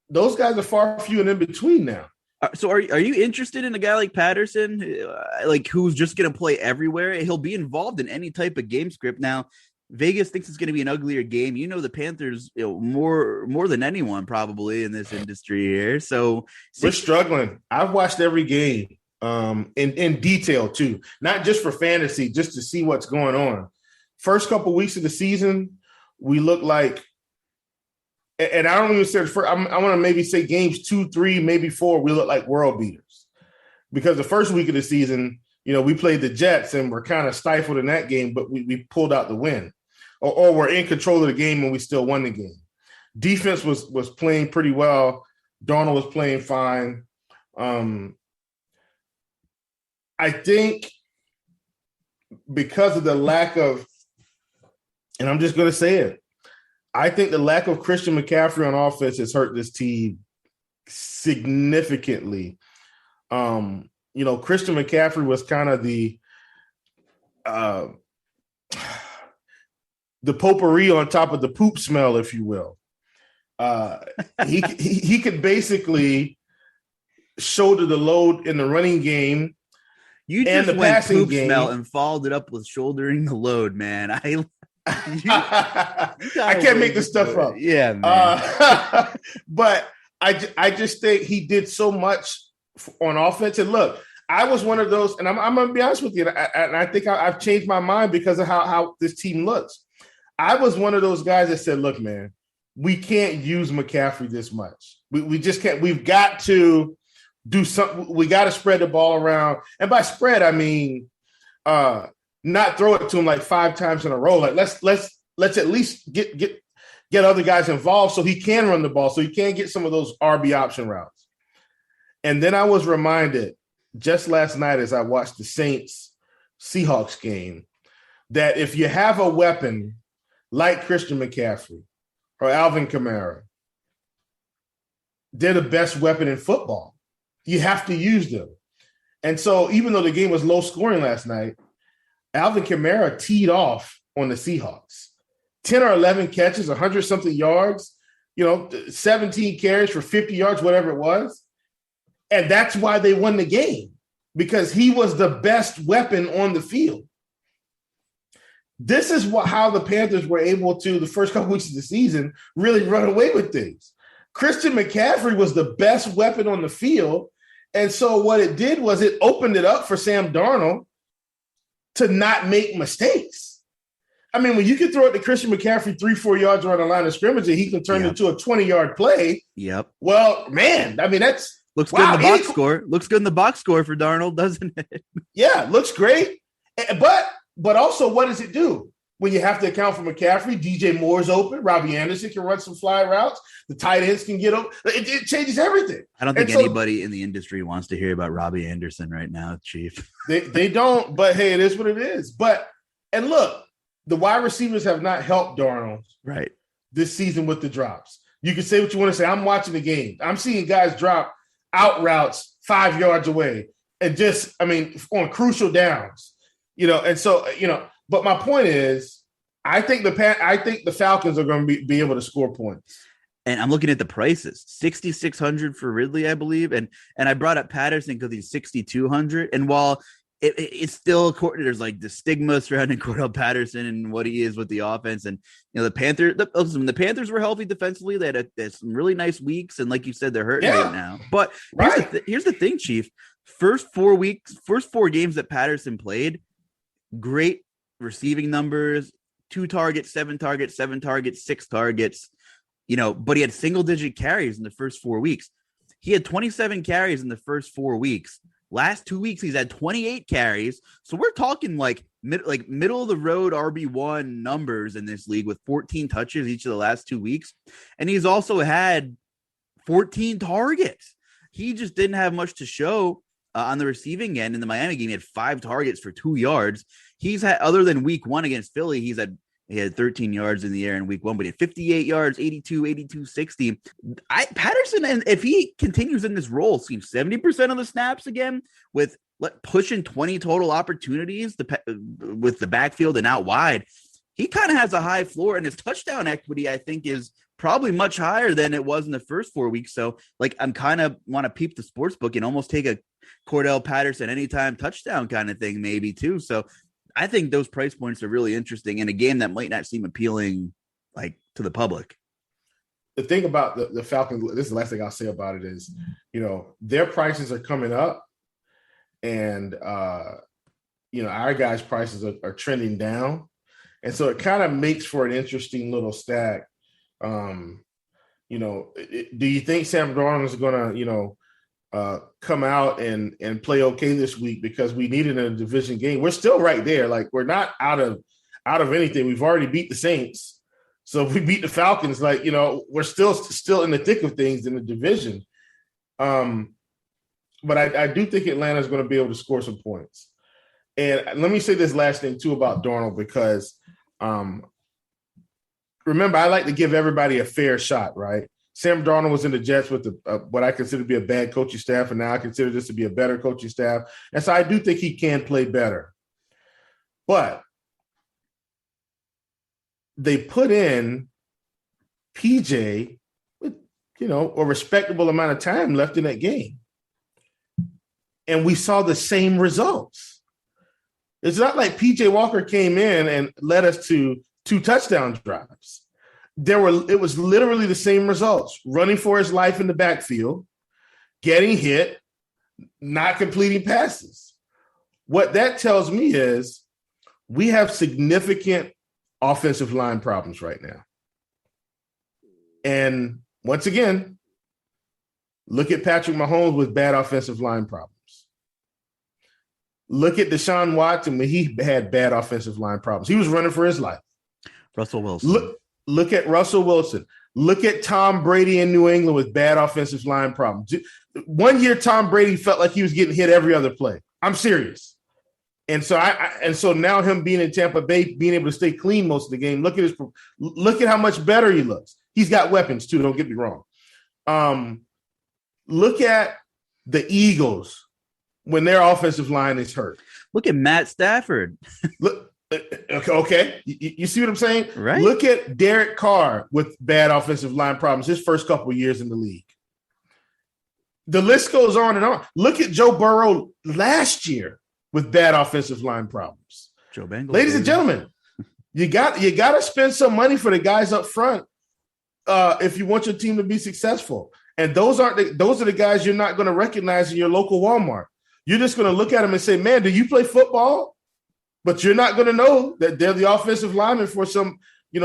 those guys are far few and in between now. So are you interested in a guy like Patterson, like who's just going to play everywhere? He'll be involved in any type of game script. Now, Vegas thinks it's going to be an uglier game. The Panthers, more than anyone probably in this industry here. So we're struggling. I've watched every game in detail too, not just for fantasy, just to see what's going on. First couple weeks of the season, we look like and I don't even say first, I want to maybe say games 2, 3, maybe 4, we look like world beaters. Because the first week of the season, we played the Jets and we're kind of stifled in that game, but we pulled out the win. Or we're in control of the game and we still won the game. Defense was playing pretty well. Darnold was playing fine. I think because of the lack of, and I'm just going to say it, I think the lack of Christian McCaffrey on offense has hurt this team significantly. Christian McCaffrey was kind of the potpourri on top of the poop smell, if you will. He could basically shoulder the load in the running game. You just and the went passing poop game. smell and followed it up with shouldering the load, man. I can't make this stuff up. Yeah, man. But I just think he did so much on offense. And look, I was one of those, and I'm going to be honest with you, and I think I've changed my mind because of how this team looks. I was one of those guys that said, look, man, we can't use McCaffrey this much. We just can't. We've got to do something. We got to spread the ball around. And by spread, I mean not throw it to him like 5 times in a row. Like let's at least get other guys involved so he can run the ball, so he can get some of those RB option routes. And then I was reminded just last night as I watched the Saints-Seahawks game that if you have a weapon like Christian McCaffrey or Alvin Kamara, they're the best weapon in football. You have to use them. And so even though the game was low scoring last night, Alvin Kamara teed off on the Seahawks. 10 or 11 catches, 100-something yards, 17 carries for 50 yards, whatever it was. And that's why they won the game, because he was the best weapon on the field. This is how the Panthers were able to, the first couple weeks of the season, really run away with things. Christian McCaffrey was the best weapon on the field. And so what it did was it opened it up for Sam Darnold to not make mistakes. I mean, when you can throw it to Christian McCaffrey 3-4 yards around the line of scrimmage and he can turn it into a 20-yard play. Yep. Well, man, I mean, that's looks good in the box score. Looks good in the box score for Darnold, doesn't it? Yeah, looks great. But also, what does it do? When you have to account for McCaffrey, DJ Moore's open, Robbie Anderson can run some fly routes, the tight ends can get open. It changes everything. I don't think anybody in the industry wants to hear about Robbie Anderson right now, Chief. They don't, but hey, it is what it is. And look, the wide receivers have not helped Darnold this season with the drops. You can say what you want to say. I'm watching the game. I'm seeing guys drop out routes 5 yards away and on crucial downs, and so, but my point is, I think the Falcons are going to be able to score points. And I'm looking at the prices: 6,600 for Ridley, I believe, and I brought up Patterson because he's 6,200. And while it's still, there's like the stigma surrounding Cordell Patterson and what he is with the offense, and the Panthers were healthy defensively. They had some really nice weeks, and like you said, they're hurting right now. But here's the thing, Chief: first 4 games that Patterson played, great receiving numbers, 2 targets, 7 targets, 7 targets, 6 targets, but he had single-digit carries in the first 4 weeks. He had 27 carries in the first 4 weeks. Last 2 weeks, he's had 28 carries. So we're talking like middle of the road RB1 numbers in this league with 14 touches each of the last 2 weeks. And he's also had 14 targets. He just didn't have much to show on the receiving end. In the Miami game, he had 5 targets for 2 yards. He's had, other than week 1 against Philly, he had 13 yards in the air in week 1, but he had 58 yards, 82, 60. Patterson, and if he continues in this role, seems 70% of the snaps again, with pushing 20 total opportunities with the backfield and out wide. He kind of has a high floor, and his touchdown equity, I think, is probably much higher than it was in the first 4 weeks. So, I'm kind of want to peep the sports book and almost take a Cordell Patterson anytime touchdown kind of thing, maybe too. So, I think those price points are really interesting in a game that might not seem appealing, to the public. The thing about the Falcons, this is the last thing I'll say about it is, their prices are coming up, and our guys' prices are trending down. And so it kind of makes for an interesting little stack. do you think Sam Darnold is going to, come out and play okay this week because we needed a division game? We're still right there. Like, we're not out of anything. We've already beat the Saints. So if we beat the Falcons, like, we're still in the thick of things in the division. But I do think Atlanta is going to be able to score some points. And let me say this last thing too about Darnold, because remember, I like to give everybody a fair shot, right? Sam Darnold was in the Jets with what I consider to be a bad coaching staff, and now I consider this to be a better coaching staff. And so I do think he can play better. But they put in PJ with, a respectable amount of time left in that game. And we saw the same results. It's not like PJ Walker came in and led us to 2 touchdown drives. It was literally the same results: running for his life in the backfield, getting hit, not completing passes. What that tells me is we have significant offensive line problems right now. And once again, look at Patrick Mahomes with bad offensive line problems. Look at Deshuan Watson when he had bad offensive line problems. He was running for his life. Russell Wilson. Look at Russell Wilson. Look at Tom Brady in New England with bad offensive line problems. 1 year, Tom Brady felt like he was getting hit every other play. I'm serious. And so now him being in Tampa Bay, being able to stay clean most of the game. Look at how much better he looks. He's got weapons too. Don't get me wrong. Look at the Eagles when their offensive line is hurt. Look at Matt Stafford. Okay. You see what I'm saying? Right. Look at Derek Carr with bad offensive line problems his first couple of years in the league. The list goes on and on. Look at Joe Burrow last year with bad offensive line problems. Joe Bengals. Ladies and gentlemen, you got to spend some money for the guys up front if you want your team to be successful. And those are the guys you're not going to recognize in your local Walmart. You're just going to look at them and say, man, do you play football? But you're not going to know that they're the offensive lineman for some,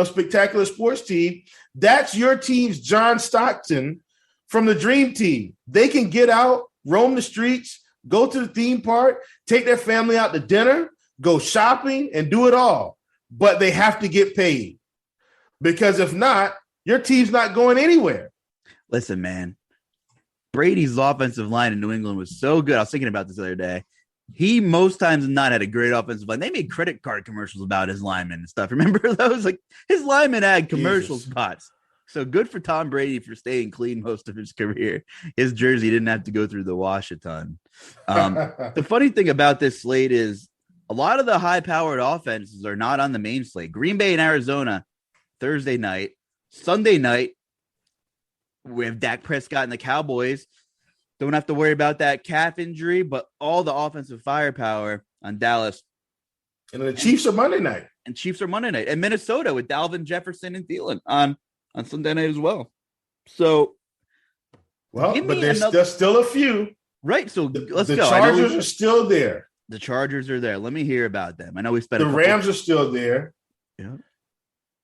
spectacular sports team. That's your team's John Stockton from the Dream Team. They can get out, roam the streets, go to the theme park, take their family out to dinner, go shopping, and do it all. But they have to get paid. Because if not, your team's not going anywhere. Listen, man, Brady's offensive line in New England was so good. I was thinking about this the other day. He most times not had a great offensive line. They made credit card commercials about his linemen and stuff. Remember those? Like, his linemen had commercial spots. So good for Tom Brady for staying clean most of his career. His jersey didn't have to go through the wash a ton. The funny thing about this slate is a lot of the high-powered offenses are not on the main slate. Green Bay and Arizona, Thursday night. Sunday night, we have Dak Prescott and the Cowboys. Don't have to worry about that calf injury, but all the offensive firepower on Dallas. And the Chiefs are Monday night. And Minnesota with Dalvin Jefferson and Thielen on Sunday night as well. So, but there's still a few. Right, so let's go. The Chargers are still there. The Chargers are there. Let me hear about them. I know we spent the Rams are still there. Yeah.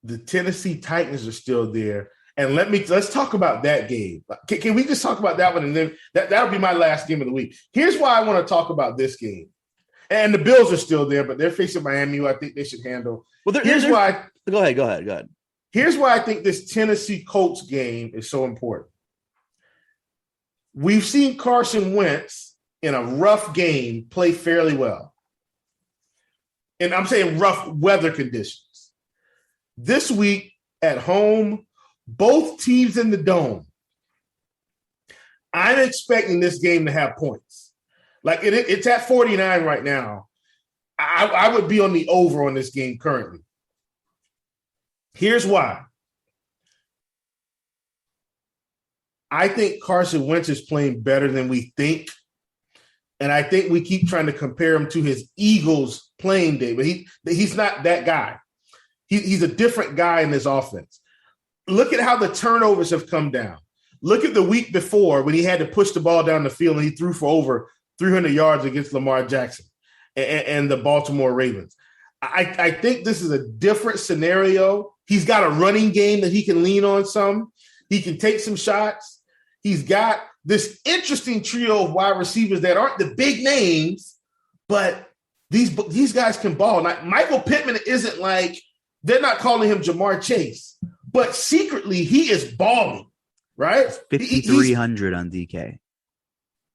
The Tennessee Titans are still there. And let's talk about that game. Can we just talk about that one? And then that'll be my last game of the week. Here's why I want to talk about this game. And the Bills are still there, but they're facing Miami, who I think they should handle. Well, go ahead. Here's why I think this Tennessee Colts game is so important. We've seen Carson Wentz in a rough game play fairly well. And I'm saying rough weather conditions. This week at home, both teams in the dome. I'm expecting this game to have points. Like it's at 49 right now. I would be on the over on this game currently. Here's why. I think Carson Wentz is playing better than we think. And I think we keep trying to compare him to his Eagles playing day, but he's not that guy. He's a different guy in this offense. Look at how the turnovers have come down. Look at the week before when he had to push the ball down the field and he threw for over 300 yards against Lamar Jackson and the Baltimore Ravens. I think this is a different scenario. He's got a running game that he can lean on some. He can take some shots. He's got this interesting trio of wide receivers that aren't the big names, but these guys can ball. Like Michael Pittman isn't like, they're not calling him Jamar Chase, but secretly he is balling, right? 5,300 on DK.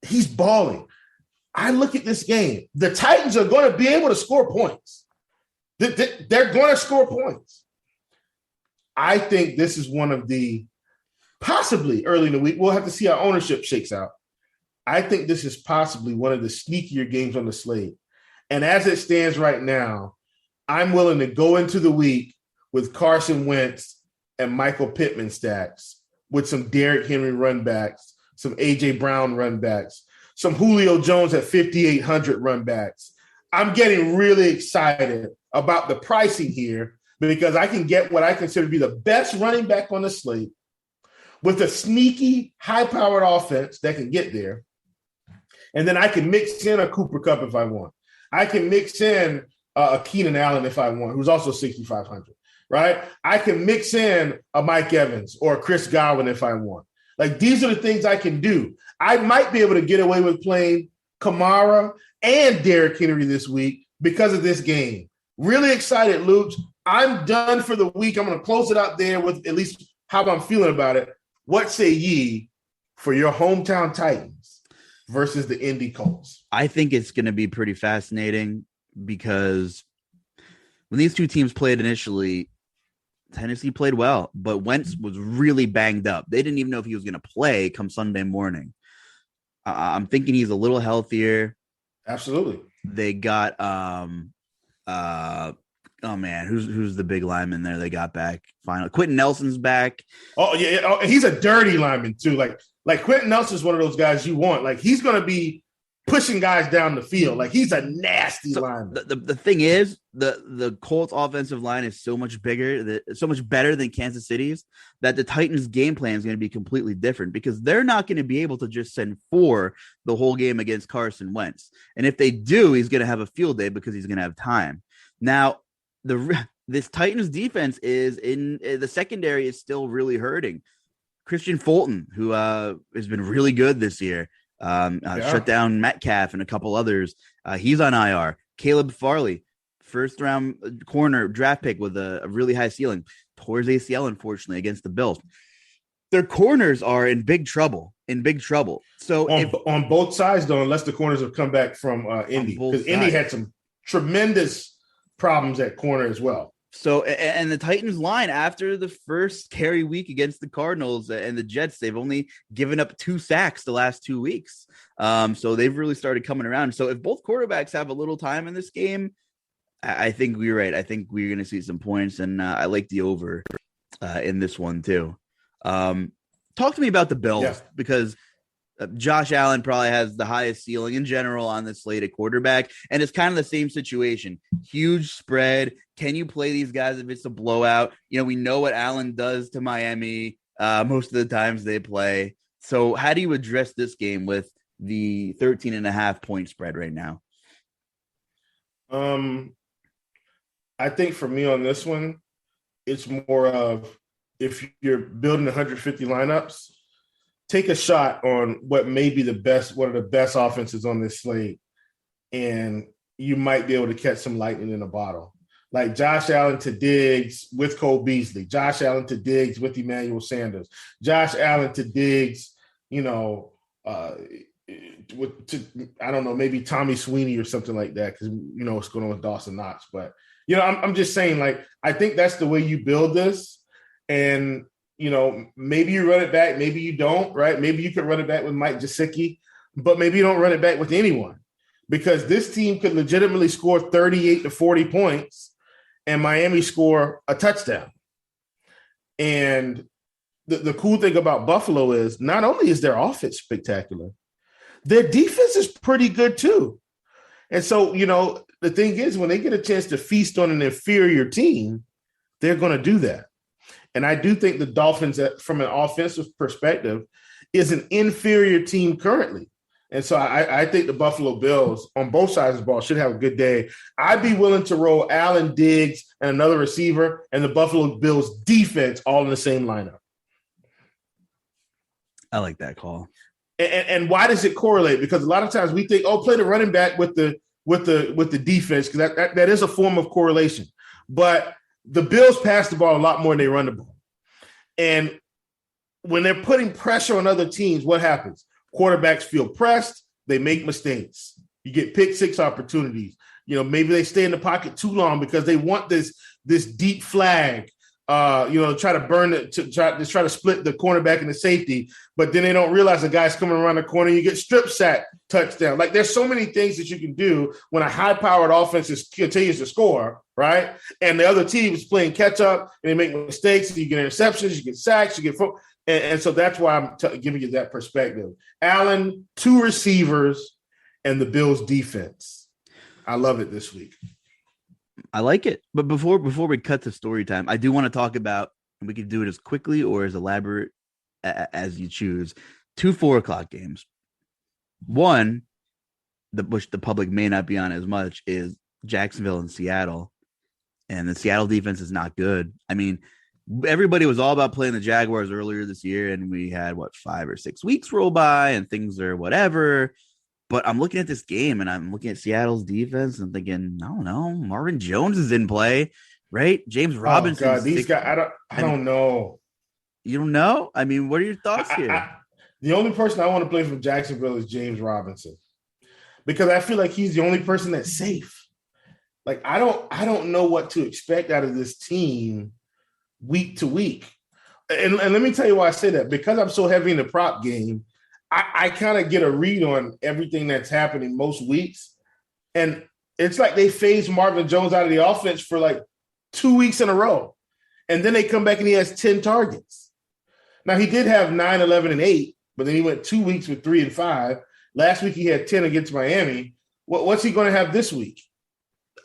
He's balling. I look at this game. The Titans are going to be able to score points. They're going to score points. I think this is one of the, possibly early in the week, we'll have to see how ownership shakes out. I think this is possibly one of the sneakier games on the slate. And as it stands right now, I'm willing to go into the week with Carson Wentz and Michael Pittman stacks, with some Derrick Henry run backs, some A.J. Brown run backs, some Julio Jones at 5,800 run backs. I'm getting really excited about the pricing here because I can get what I consider to be the best running back on the slate with a sneaky, high-powered offense that can get there. And then I can mix in a Cooper Kupp if I want. I can mix in a Keenan Allen if I want, who's also 6,500, right? I can mix in a Mike Evans or a Chris Godwin if I want. Like, these are the things I can do. I might be able to get away with playing Kamara and Derrick Henry this week because of this game. Really excited, Luuch. I'm done for the week. I'm going to close it out there with at least how I'm feeling about it. What say ye for your hometown Titans versus the Indy Colts? I think it's going to be pretty fascinating because when these two teams played initially, Tennessee played well, but Wentz was really banged up. They didn't even know if he was going to play come Sunday morning. I'm thinking he's a little healthier. Absolutely. They got oh man, who's the big lineman there they got back? Finally, Quentin Nelson's back. Oh yeah, oh, he's a dirty lineman too. Like Quentin Nelson's one of those guys you want. Like, he's going to be pushing guys down the field. Like, he's a nasty lineman. The thing is, the Colts offensive line is so much bigger, so much better than Kansas City's, that the Titans game plan is going to be completely different because they're not going to be able to just send 4 the whole game against Carson Wentz. And if they do, he's going to have a field day because he's going to have time. Now, this Titans defense is in the secondary is still really hurting. Christian Fulton, who has been really good this year, shut down Metcalf and a couple others. He's on IR. Caleb Farley, first round corner draft pick with a really high ceiling, tore his ACL, unfortunately, against the Bills. Their corners are in big trouble. So on both sides, though, unless the corners have come back from Indy, because Indy had some tremendous problems at corner as well. So, and the Titans line after the first carry week against the Cardinals and the Jets, they've only given up 2 sacks the last 2 weeks. So they've really started coming around. So if both quarterbacks have a little time in this game, I think we're right. I think we're going to see some points, and I like the over in this one too. Talk to me about the Bills because Josh Allen probably has the highest ceiling in general on this slate at quarterback, and it's kind of the same situation. Huge spread. Can you play these guys if it's a blowout? You know, we know what Allen does to Miami most of the times they play. So how do you address this game with the 13.5 point spread right now? I think for me on this one, it's more of, if you're building 150 lineups, take a shot on what may be one of the best offenses on this slate, and you might be able to catch some lightning in a bottle. Like Josh Allen to Diggs with Cole Beasley, Josh Allen to Diggs with Emmanuel Sanders, Josh Allen to Diggs, I don't know, maybe Tommy Sweeney or something like that, because what's going on with Dawson Knox. But I'm just saying, like, I think that's the way you build this, and maybe you run it back, maybe you don't, right? Maybe you could run it back with Mike Gesicki, but maybe you don't run it back with anyone, because this team could legitimately score 38 to 40 points and Miami score a touchdown. And the cool thing about Buffalo is not only is their offense spectacular, their defense is pretty good too. And so, the thing is, when they get a chance to feast on an inferior team, they're going to do that. And I do think the Dolphins, from an offensive perspective, is an inferior team currently. And so I think the Buffalo Bills on both sides of the ball should have a good day. I'd be willing to roll Allen, Diggs, and another receiver, and the Buffalo Bills defense all in the same lineup. I like that call. And why does it correlate? Because a lot of times we think, oh, play the running back with the defense, because that is a form of correlation. But the Bills pass the ball a lot more than they run the ball. And when they're putting pressure on other teams, what happens? Quarterbacks feel pressed. They make mistakes. You get pick six opportunities. Maybe they stay in the pocket too long because they want this deep flag, try to burn it, try to split the cornerback and the safety, but then they don't realize the guy's coming around the corner. You get strip sack, touchdown. Like, there's so many things that you can do when a high-powered offense continues to score, right? And the other team is playing catch-up, and they make mistakes, and you get interceptions, you get sacks, you get and so that's why I'm giving you that perspective. Allen, 2 receivers, and the Bills' defense. I love it this week. I like it. But before we cut to story time, I do want to talk about, and we can do it as quickly or as elaborate as you choose, 2 4:00 games. One, which the public may not be on as much, is Jacksonville and Seattle. And the Seattle defense is not good. I mean, everybody was all about playing the Jaguars earlier this year, and we had 5 or 6 weeks roll by and things are whatever. But I'm looking at this game and I'm looking at Seattle's defense and thinking, I don't know, Marvin Jones is in play, right? James Robinson. Oh God, these guys, I don't know. You don't know? I mean, what are your thoughts here? The only person I want to play for Jacksonville is James Robinson, because I feel like he's the only person that's safe. Like, I don't know what to expect out of this team week to week. And let me tell you why I say that. Because I'm so heavy in the prop game, I kind of get a read on everything that's happening most weeks. And it's like they phased Marvin Jones out of the offense for like 2 weeks in a row. And then they come back and he has 10 targets. Now, he did have 9, 11, and 8, but then he went 2 weeks with 3 and 5. Last week he had 10 against Miami. What's he going to have this week?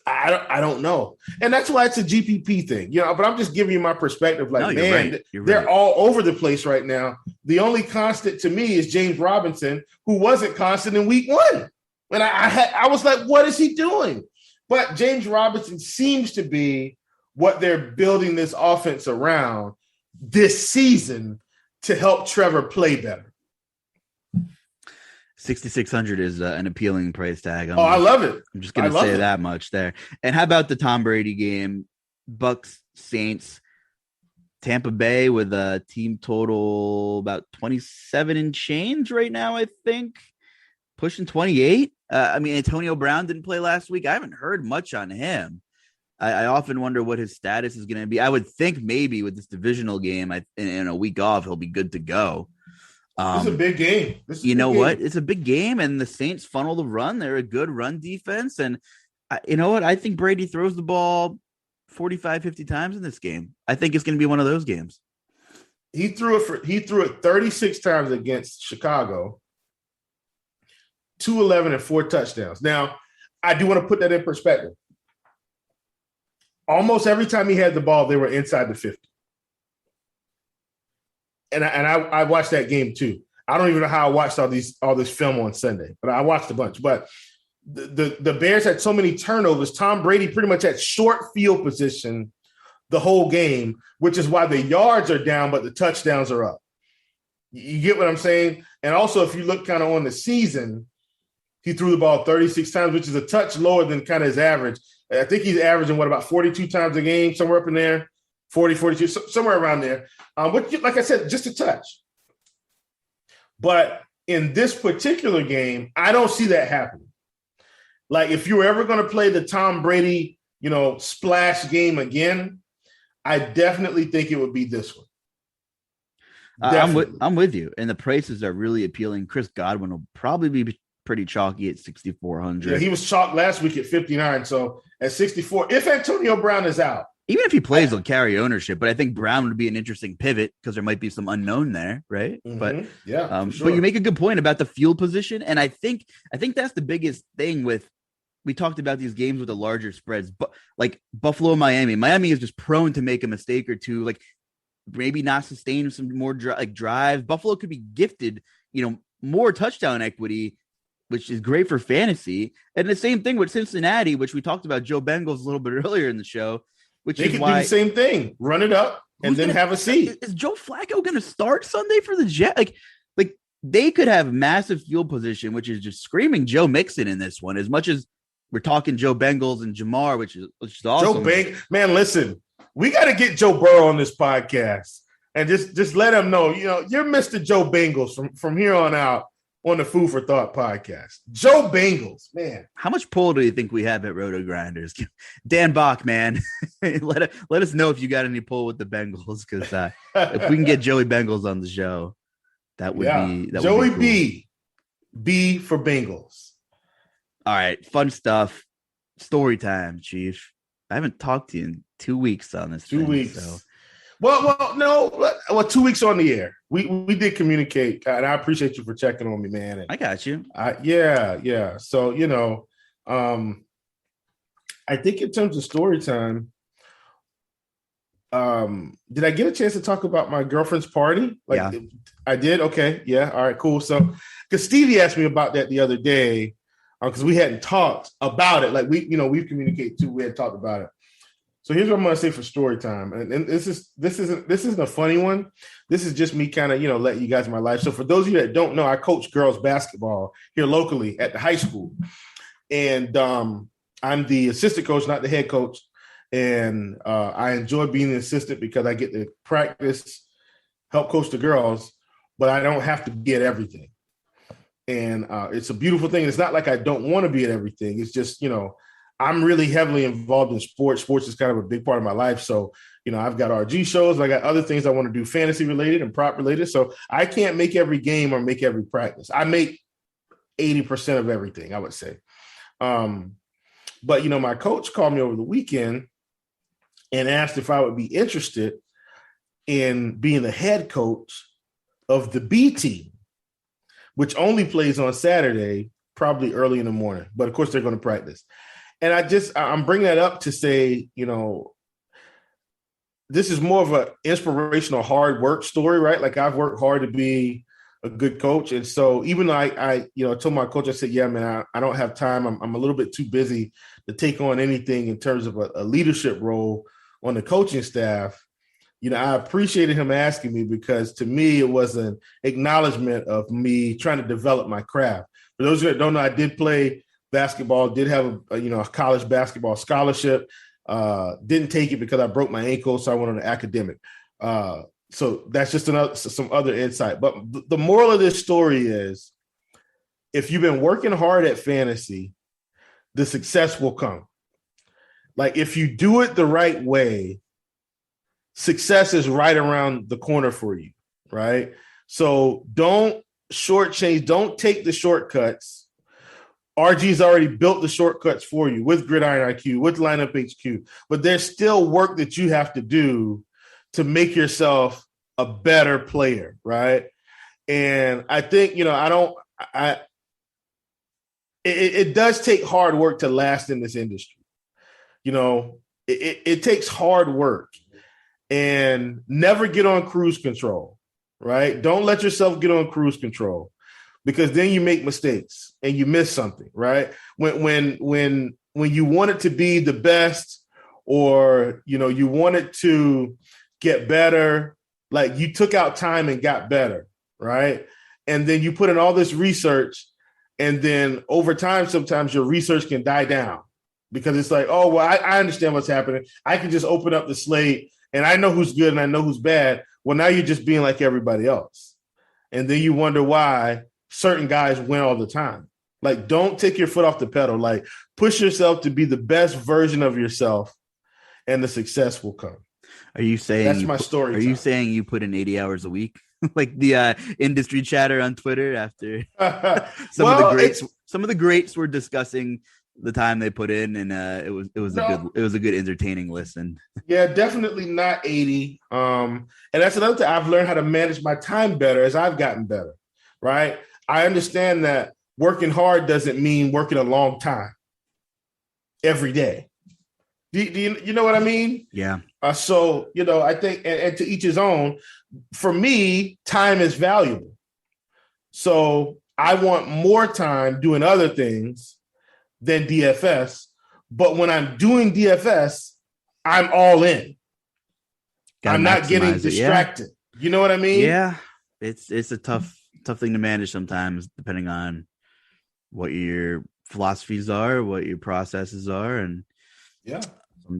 I don't know. And that's why it's a GPP thing, but I'm just giving you my perspective. Like, no, man, they're all over the place right now. The only constant to me is James Robinson, who wasn't constant in week 1. And I was like, what is he doing? But James Robinson seems to be what they're building this offense around this season to help Trevor play better. 6,600 is an appealing price tag. I love it. I'm just going to say that much there. And how about the Tom Brady game? Bucks, Saints, Tampa Bay with a team total about 27 and change right now, I think. Pushing 28. I mean, Antonio Brown didn't play last week. I haven't heard much on him. I often wonder what his status is going to be. I would think maybe with this divisional game in a week off, he'll be good to go. This is a big game. What? It's a big game, and the Saints funnel the run. They're a good run defense, and you know what? I think Brady throws the ball 45, 50 times in this game. I think it's going to be one of those games. He threw it 36 times against Chicago, 211 and 4 touchdowns. Now, I do want to put that in perspective. Almost every time he had the ball, they were inside the 50. And I watched that game too. I don't even know how I watched all this film on Sunday, but I watched a bunch. But the Bears had so many turnovers. Tom Brady pretty much had short field position the whole game, which is why the yards are down, but the touchdowns are up. You get what I'm saying? And also, if you look kind of on the season, he threw the ball 36 times, which is a touch lower than kind of his average. I think he's averaging, about 42 times a game, somewhere up in there. 40, 42, somewhere around there. Which, like I said, just a touch. But in this particular game, I don't see that happening. Like, if you were ever going to play the Tom Brady, splash game again, I definitely think it would be this one. I'm with you. And the prices are really appealing. Chris Godwin will probably be pretty chalky at 6,400. Yeah, he was chalked last week at 59. So at 64, if Antonio Brown is out, even if he plays, he'll carry ownership. But I think Brown would be an interesting pivot because there might be some unknown there, right? Mm-hmm. But yeah, sure. But you make a good point about the field position, and I think that's the biggest thing with. We talked about these games with the larger spreads, but like Buffalo, Miami is just prone to make a mistake or two, like maybe not sustain some more drive. Buffalo could be gifted, more touchdown equity, which is great for fantasy. And the same thing with Cincinnati, which we talked about Joe Bengals a little bit earlier in the show. Which they could do the same thing, run it up and then have a seat. Is Joe Flacco going to start Sunday for the Jets? Like they could have massive field position, which is just screaming Joe Mixon in this one, as much as we're talking Joe Bengals and Jamar, which is awesome. Man, listen, we got to get Joe Burrow on this podcast and just let him know, you're Mr. Joe Bengals from here on out on the Food for Thought podcast. Joe Bengals, man. How much pull do you think we have at RotoGrinders? Dan Bach, man, let us know if you got any pull with the Bengals, because if we can get Joey Bengals on the show, that would be Joey would be cool. B for Bengals. All right, fun stuff. Story time, Chief. I haven't talked to you in 2 weeks on this. 2 weeks. So. Well, 2 weeks on the air. We did communicate, and I appreciate you for checking on me, man. And I got you. Yeah. So I think in terms of story time, did I get a chance to talk about my girlfriend's party? Yeah, I did. Okay, yeah. All right, cool. So, because Stevie asked me about that the other day, because we hadn't talked about it. Like we've communicated too. We had talked about it. So here's what I'm going to say for story time, and this isn't a funny one. This is just me kind of letting you guys in my life. So for those of you that don't know, I coach girls basketball here locally at the high school, and I'm the assistant coach, not the head coach. And I enjoy being the assistant because I get to practice, help coach the girls, but I don't have to be at everything. And it's a beautiful thing. It's not like I don't want to be at everything. It's just I'm really heavily involved in sports. Sports is kind of a big part of my life. So, I've got RG shows. I got other things I want to do, fantasy related and prop related. So I can't make every game or make every practice. I make 80% of everything, I would say. But, my coach called me over the weekend and asked if I would be interested in being the head coach of the B team, which only plays on Saturday, probably early in the morning. But, of course, they're going to practice. And I'm bringing that up to say, this is more of an inspirational hard work story, right? Like I've worked hard to be a good coach. And so even though I told my coach, I said, yeah, man, I don't have time. I'm a little bit too busy to take on anything in terms of a leadership role on the coaching staff. I appreciated him asking me because to me, it was an acknowledgement of me trying to develop my craft. For those that don't know, I did play basketball, did have a college basketball scholarship. Didn't take it because I broke my ankle, so I went on an academic. So that's just some other insight. But the moral of this story is, if you've been working hard at fantasy, the success will come. Like if you do it the right way, success is right around the corner for you, right? So don't shortchange, don't take the shortcuts. RG's already built the shortcuts for you with Gridiron IQ, with Lineup HQ, but there's still work that you have to do to make yourself a better player, right? And I think, it does take hard work to last in this industry. It takes hard work, and never get on cruise control, right? Don't let yourself get on cruise control, because then you make mistakes and you miss something, right? When you want it to be the best, or you want it to get better, like you took out time and got better, right? And then you put in all this research, and then over time, sometimes your research can die down because it's like, oh, well, I understand what's happening. I can just open up the slate and I know who's good and I know who's bad. Well, now you're just being like everybody else. And then you wonder why certain guys win all the time. Like, don't take your foot off the pedal. Like, push yourself to be the best version of yourself, and the success will come. Are you saying that's my story? Are you saying you put in 80 hours a week, like the industry chatter on Twitter after some of the greats were discussing the time they put in, and it was a good entertaining listen. Yeah, definitely not 80. And that's another thing. I've learned how to manage my time better as I've gotten better. Right. I understand that working hard doesn't mean working a long time every day. Do you know what I mean? Yeah. So, I think, and to each his own, for me, time is valuable. So I want more time doing other things than DFS. But when I'm doing DFS, I'm all in. I'm not getting distracted. Yeah. You know what I mean? Yeah. It's a tough tough thing to manage sometimes, depending on what your philosophies are, what your processes are, and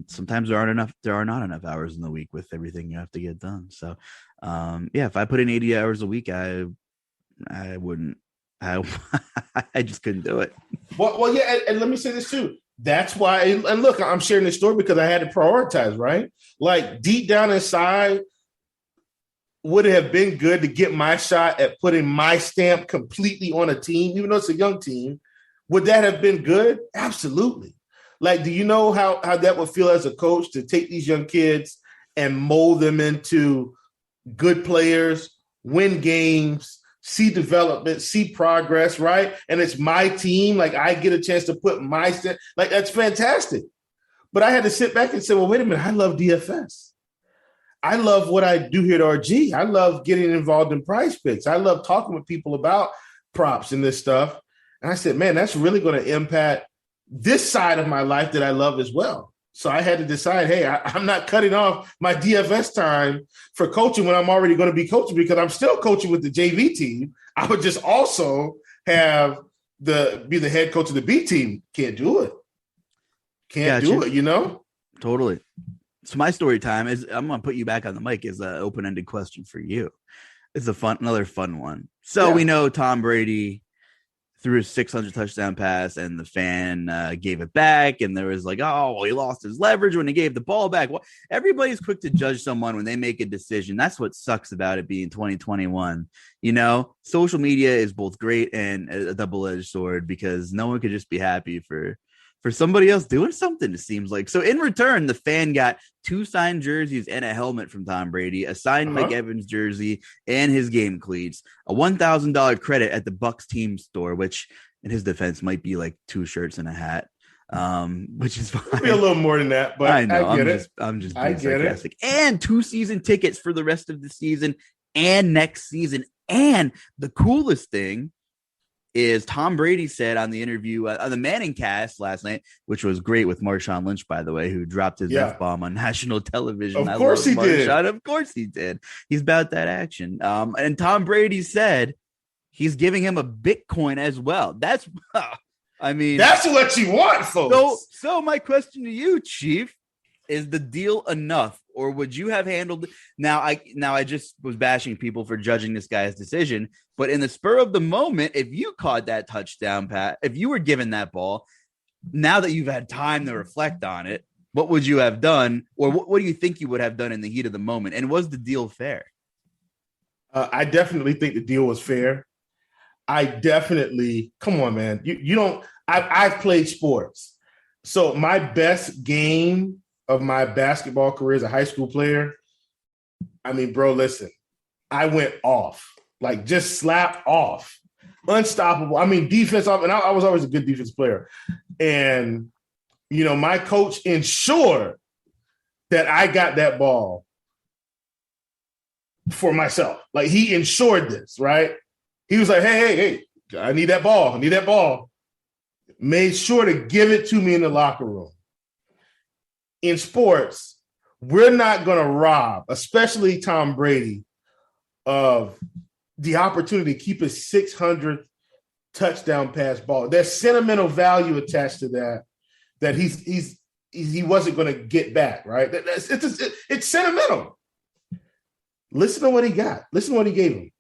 sometimes there are not enough hours in the week with everything you have to get done. So, if I put in 80 hours a week, I wouldn't. I just couldn't do it. Well, yeah, and let me say this too. That's why, and look, I'm sharing this story because I had to prioritize, right? Like deep down inside, would it have been good to get my shot at putting my stamp completely on a team, even though it's a young team? Would that have been good? Absolutely. Like, do you know how that would feel as a coach to take these young kids and mold them into good players, win games, see development, see progress, right? And it's my team. Like, I get a chance to put my stamp. Like, that's fantastic. But I had to sit back and say, well, wait a minute. I love DFS. I love what I do here at RG. I love getting involved in Prize Picks. I love talking with people about props and this stuff. And I said, man, that's really going to impact this side of my life that I love as well. So I had to decide, hey, I'm not cutting off my DFS time for coaching when I'm already going to be coaching, because I'm still coaching with the JV team. I would just also be the head coach of the B team. Can't do it. Can't do it, you know? Totally. So my story time is, I'm going to put you back on the mic, is an open-ended question for you. It's another fun one. So we know Tom Brady threw a 600 touchdown pass and the fan gave it back. And there was like, oh, he lost his leverage when he gave the ball back. Well, everybody's quick to judge someone when they make a decision. That's what sucks about it being 2021. You know, social media is both great and a double-edged sword, because no one could just be happy for somebody else doing something, it seems like. So in return, the fan got 2 signed jerseys and a helmet from Tom Brady, a signed Mike Evans jersey and his game cleats, a $1,000 credit at the Bucks team store, which in his defense might be like 2 shirts and a hat, which is fine. Maybe a little more than that, but I know. I'm just being sarcastic. And 2 season tickets for the rest of the season and next season. And the coolest thing is Tom Brady said on the interview on the Manning cast last night, which was great with Marshawn Lynch, by the way, who dropped his F-bomb on national television. Of course he did. Of course he did. He's about that action. And Tom Brady said he's giving him a Bitcoin as well. That's what you want, folks. So my question to you, Chief, is the deal enough, or would you have handled it? Now I just was bashing people for judging this guy's decision, but in the spur of the moment, if you caught that touchdown pass, if you were given that ball, now that you've had time to reflect on it, what would you have done, or what do you think you would have done in the heat of the moment? And was the deal fair? I definitely think the deal was fair. Come on, man. You don't. I've played sports, so my best game of my basketball career as a high school player, I mean, bro, listen, I went off, like just slap off, unstoppable. I mean, defense off, and I was always a good defense player. And, you know, my coach ensured that I got that ball for myself. Like, he ensured this, right? He was like, hey, I need that ball. Made sure to give it to me in the locker room. In sports, we're not going to rob, especially Tom Brady, of the opportunity to keep his 600th touchdown pass ball. There's sentimental value attached to that he wasn't going to get back, right? It's sentimental. Listen to what he got. Listen to what he gave him.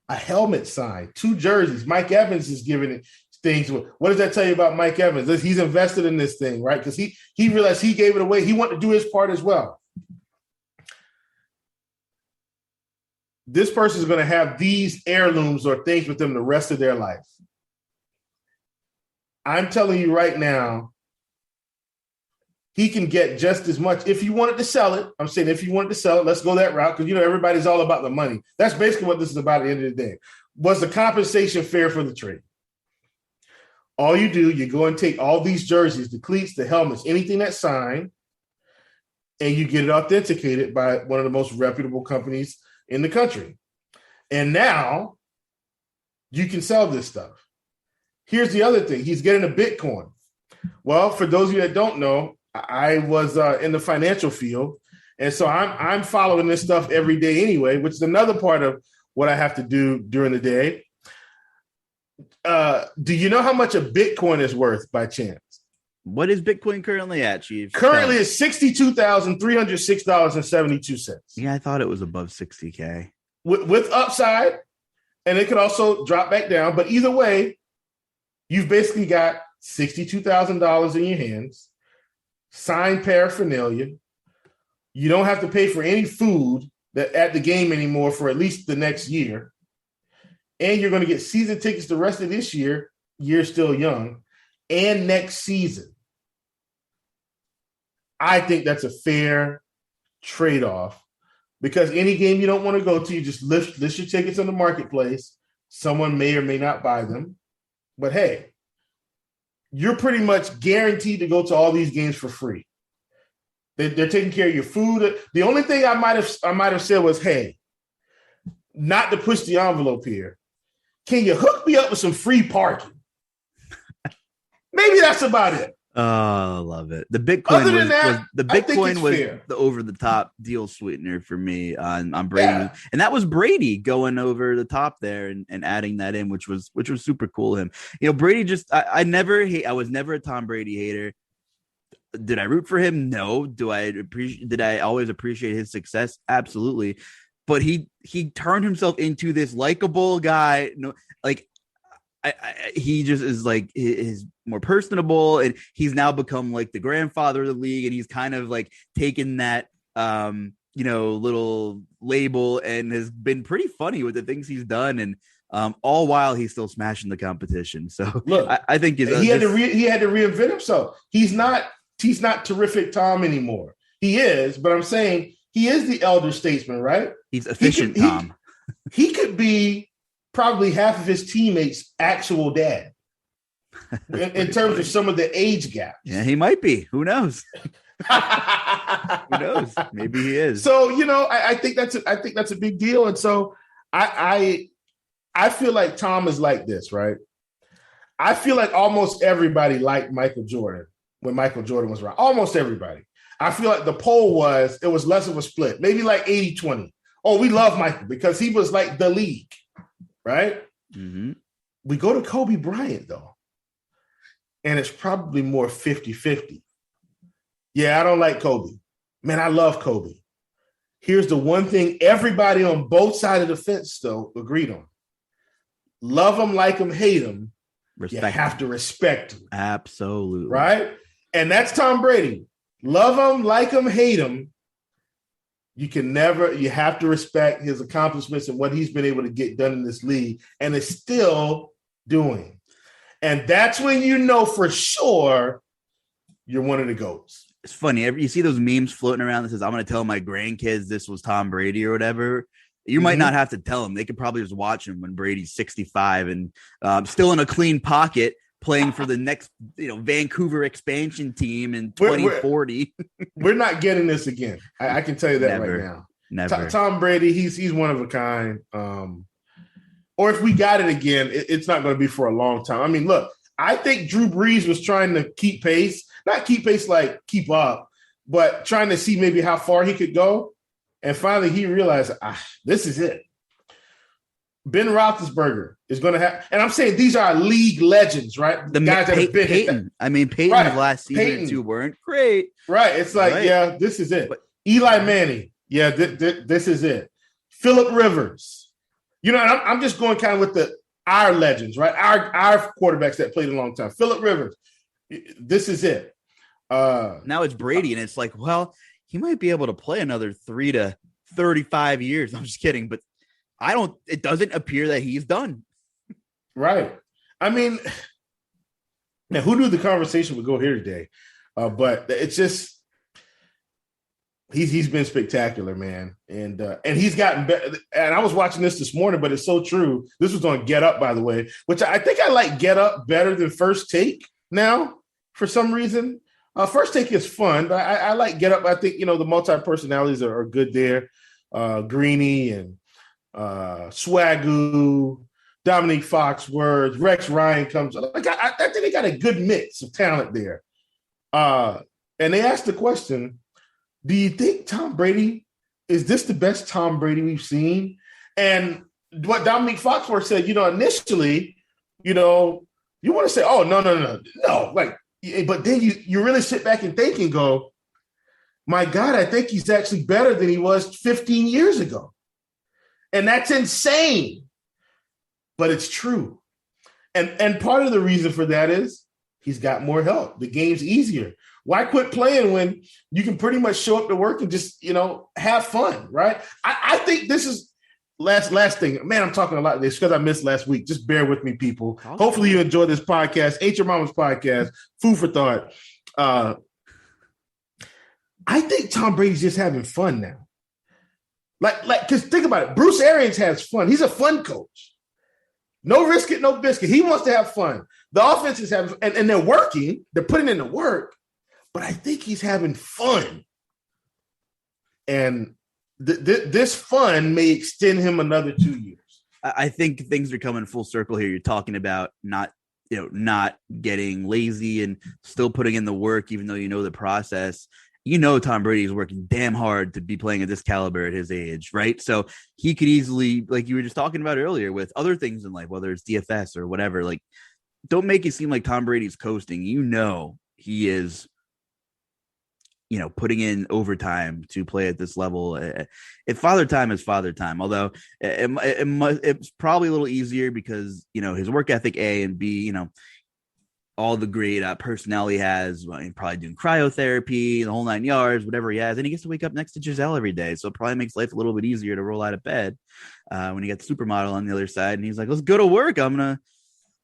A helmet signed, 2 jerseys. Mike Evans is giving it things. What does that tell you about Mike Evans? He's invested in this thing, right? Because he realized he gave it away. He wanted to do his part as well. This person is going to have these heirlooms or things with them the rest of their life. I'm telling you right now, he can get just as much if you wanted to sell it. I'm saying if you wanted to sell it, let's go that route, because, you know, everybody's all about the money. That's basically what this is about at the end of the day. Was the compensation fair for the trade? All you do, you go and take all these jerseys, the cleats, the helmets, anything that's signed, and you get it authenticated by one of the most reputable companies in the country. And now you can sell this stuff. Here's the other thing. He's getting a Bitcoin. Well, for those of you that don't know, I was in the financial field. And so I'm following this stuff every day anyway, which is another part of what I have to do during the day. Do you know how much a Bitcoin is worth by chance? What is Bitcoin currently at, Chief? Currently, it's $62,306.72. Yeah, I thought it was above 60K. With upside, and it could also drop back down. But either way, you've basically got $62,000 in your hands, signed paraphernalia. You don't have to pay for any food at the game anymore for at least the next year. And you're going to get season tickets the rest of this year. You're still young. And next season. I think that's a fair trade-off because any game you don't want to go to, you just list your tickets on the marketplace. Someone may or may not buy them. But hey, you're pretty much guaranteed to go to all these games for free. They're taking care of your food. The only thing I might have said was, hey, not to push the envelope here. Can you hook me up with some free parking? Maybe that's about it. Oh, I love it. The Bitcoin was the over the top deal sweetener for me on Brady. Yeah. And that was Brady going over the top there and adding that in, which was super cool of him. Brady just I was never a Tom Brady hater. Did I root for him? No. Did I always appreciate his success? Absolutely. But he turned himself into this likable guy. He just is like is more personable, and he's now become like the grandfather of the league, and he's kind of like taken that little label and has been pretty funny with the things he's done, and all while he's still smashing the competition. So look, I think he had to reinvent himself. He's not terrific Tom anymore. He is, but I'm saying he is the elder statesman, right? He's efficient Tom. He could be probably half of his teammates' actual dad in terms of some of the age gaps. Yeah, he might be. Who knows? Who knows? Maybe he is. So, I think that's a big deal. And so I feel like Tom is like this, right? I feel like almost everybody liked Michael Jordan when Michael Jordan was around. Almost everybody. I feel like the poll was less of a split, maybe like 80-20. Oh, we love Michael because he was like the league. Right? Mm-hmm. We go to Kobe Bryant, though, and it's probably more 50-50. Yeah, I don't like Kobe. Man, I love Kobe. Here's the one thing everybody on both sides of the fence, though, agreed on. Love him, like him, hate him. You have to respect him. Absolutely. Right? And that's Tom Brady. Love him, like him, hate him. You have to respect his accomplishments and what he's been able to get done in this league and is still doing. And that's when you know for sure you're one of the GOATs. It's funny. You see those memes floating around that says, I'm going to tell my grandkids this was Tom Brady or whatever. You might not have to tell them. They could probably just watch him when Brady's 65 and still in a clean pocket, playing for the next, Vancouver expansion team in 2040. We're not getting this again. I can tell you that right now. Never. Tom Brady, he's one of a kind. Or if we got it again, it's not going to be for a long time. I mean, look, I think Drew Brees was trying to keep pace, not keep pace like keep up, but trying to see maybe how far he could go. And finally, he realized, this is it. Ben Roethlisberger is going to have, and I'm saying these are league legends, right? The guys that have been Peyton. Peyton's last season too weren't great. Right. It's like, yeah, this is it. But Eli Manning, yeah, this is it. Phillip Rivers. I'm just going kind of with our legends, right? Our quarterbacks that played a long time. Phillip Rivers, this is it. Now it's Brady, and it's like, well, he might be able to play another 3 to 35 years. I'm just kidding, but it doesn't appear that he's done. Right. I mean, now who knew the conversation would go here today? But it's just, he's been spectacular, man. And he's gotten better. And I was watching this morning, but it's so true. This was on Get Up, by the way, which I think I like Get Up better than First Take now for some reason. First Take is fun, but I like Get Up. I think, the multi-personalities are good there. Greeny and Swagoo, Dominique Foxworth, Rex Ryan comes. I think they got a good mix of talent there. And they asked the question, do you think Tom Brady, is this the best Tom Brady we've seen? And what Dominique Foxworth said, initially, you know, you want to say, oh, no. Like, but then you really sit back and think and go, my God, I think he's actually better than he was 15 years ago. And that's insane. But it's true. And part of the reason for that is he's got more help. The game's easier. Why quit playing when you can pretty much show up to work and just, have fun, right? I think this is last thing. Man, I'm talking a lot of this because I missed last week. Just bear with me, people. Okay. Hopefully you enjoy this podcast. Ain't Your Mama's podcast. Food for thought. I think Tom Brady's just having fun now. Like, because think about it. Bruce Arians has fun. He's a fun coach. No risk it, no biscuit. He wants to have fun. The offense is having, and they're working. They're putting in the work. But I think he's having fun. And this fun may extend him another 2 years. I think things are coming full circle here. You're talking about not getting lazy and still putting in the work, even though you know the process. Tom Brady is working damn hard to be playing at this caliber at his age, right? So he could easily, like you were just talking about earlier, with other things in life, whether it's DFS or whatever, like, don't make it seem like Tom Brady's coasting. He is, putting in overtime to play at this level. If father time is father time, although it's probably a little easier because, his work ethic, A, and B, all the great personnel he has. Well, he's probably doing cryotherapy, the whole 9 yards, whatever he has. And he gets to wake up next to Giselle every day. So it probably makes life a little bit easier to roll out of bed when you got the supermodel on the other side. And he's like, let's go to work. I'm going to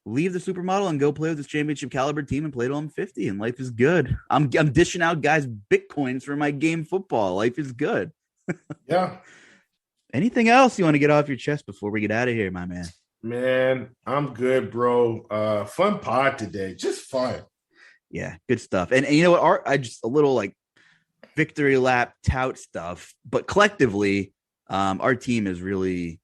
leave the supermodel and go play with this championship caliber team and play till I'm 50. And life is good. I'm dishing out guys Bitcoins for my game football. Life is good. Yeah. Anything else you want to get off your chest before we get out of here, my man? Man, I'm good, bro. Fun pod today. Just fun. Yeah, good stuff. And you know what? I just a little like victory lap tout stuff, but collectively, our team is really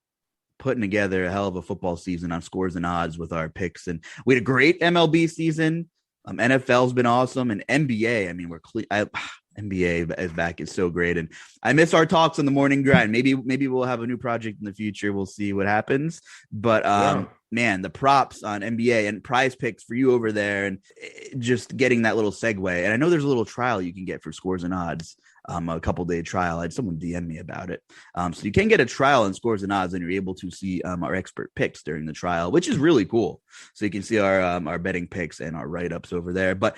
putting together a hell of a football season on scores and odds with our picks. And we had a great MLB season. NFL's been awesome, and NBA. I mean, NBA is back. It's so great. And I miss our talks on the morning grind. Maybe we'll have a new project in the future. We'll see what happens. But man, the props on NBA and prize picks for you over there, and just getting that little segue. And I know there's a little trial you can get for scores and odds. A couple-day trial. I had someone DM me about it. So you can get a trial in scores and odds, and you're able to see our expert picks during the trial, which is really cool. So you can see our betting picks and our write-ups over there. But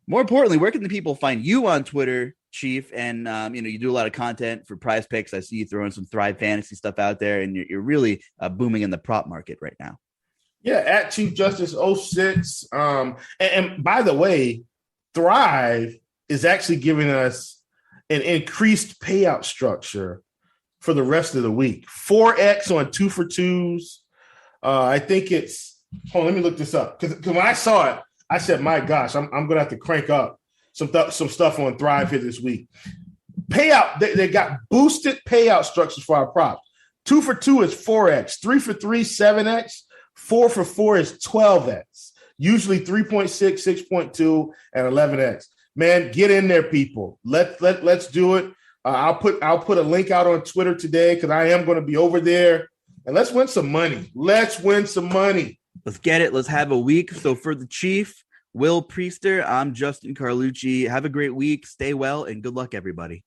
more importantly, where can the people find you on Twitter, Chief? And you do a lot of content for prize picks. I see you throwing some Thrive Fantasy stuff out there, and you're really booming in the prop market right now. Yeah, at Chief Justice 06. And by the way, Thrive is actually giving us an increased payout structure for the rest of the week. 4X on 2 for 2s. I think it's, let me look this up. Because when I saw it, I said, my gosh, I'm going to have to crank up some stuff on Thrive here this week. Payout, they got boosted payout structures for our props. 2 for 2 is 4X. 3 for 3, 7X. 4 for 4 is 12X. Usually 3.6, 6.2, and 11X. Man, get in there, people. Let's do it. I'll put a link out on Twitter today because I am going to be over there. And let's win some money. Let's win some money. Let's get it. Let's have a week. So for the Chief, Will Priester, I'm Justin Carlucci. Have a great week. Stay well, and good luck, everybody.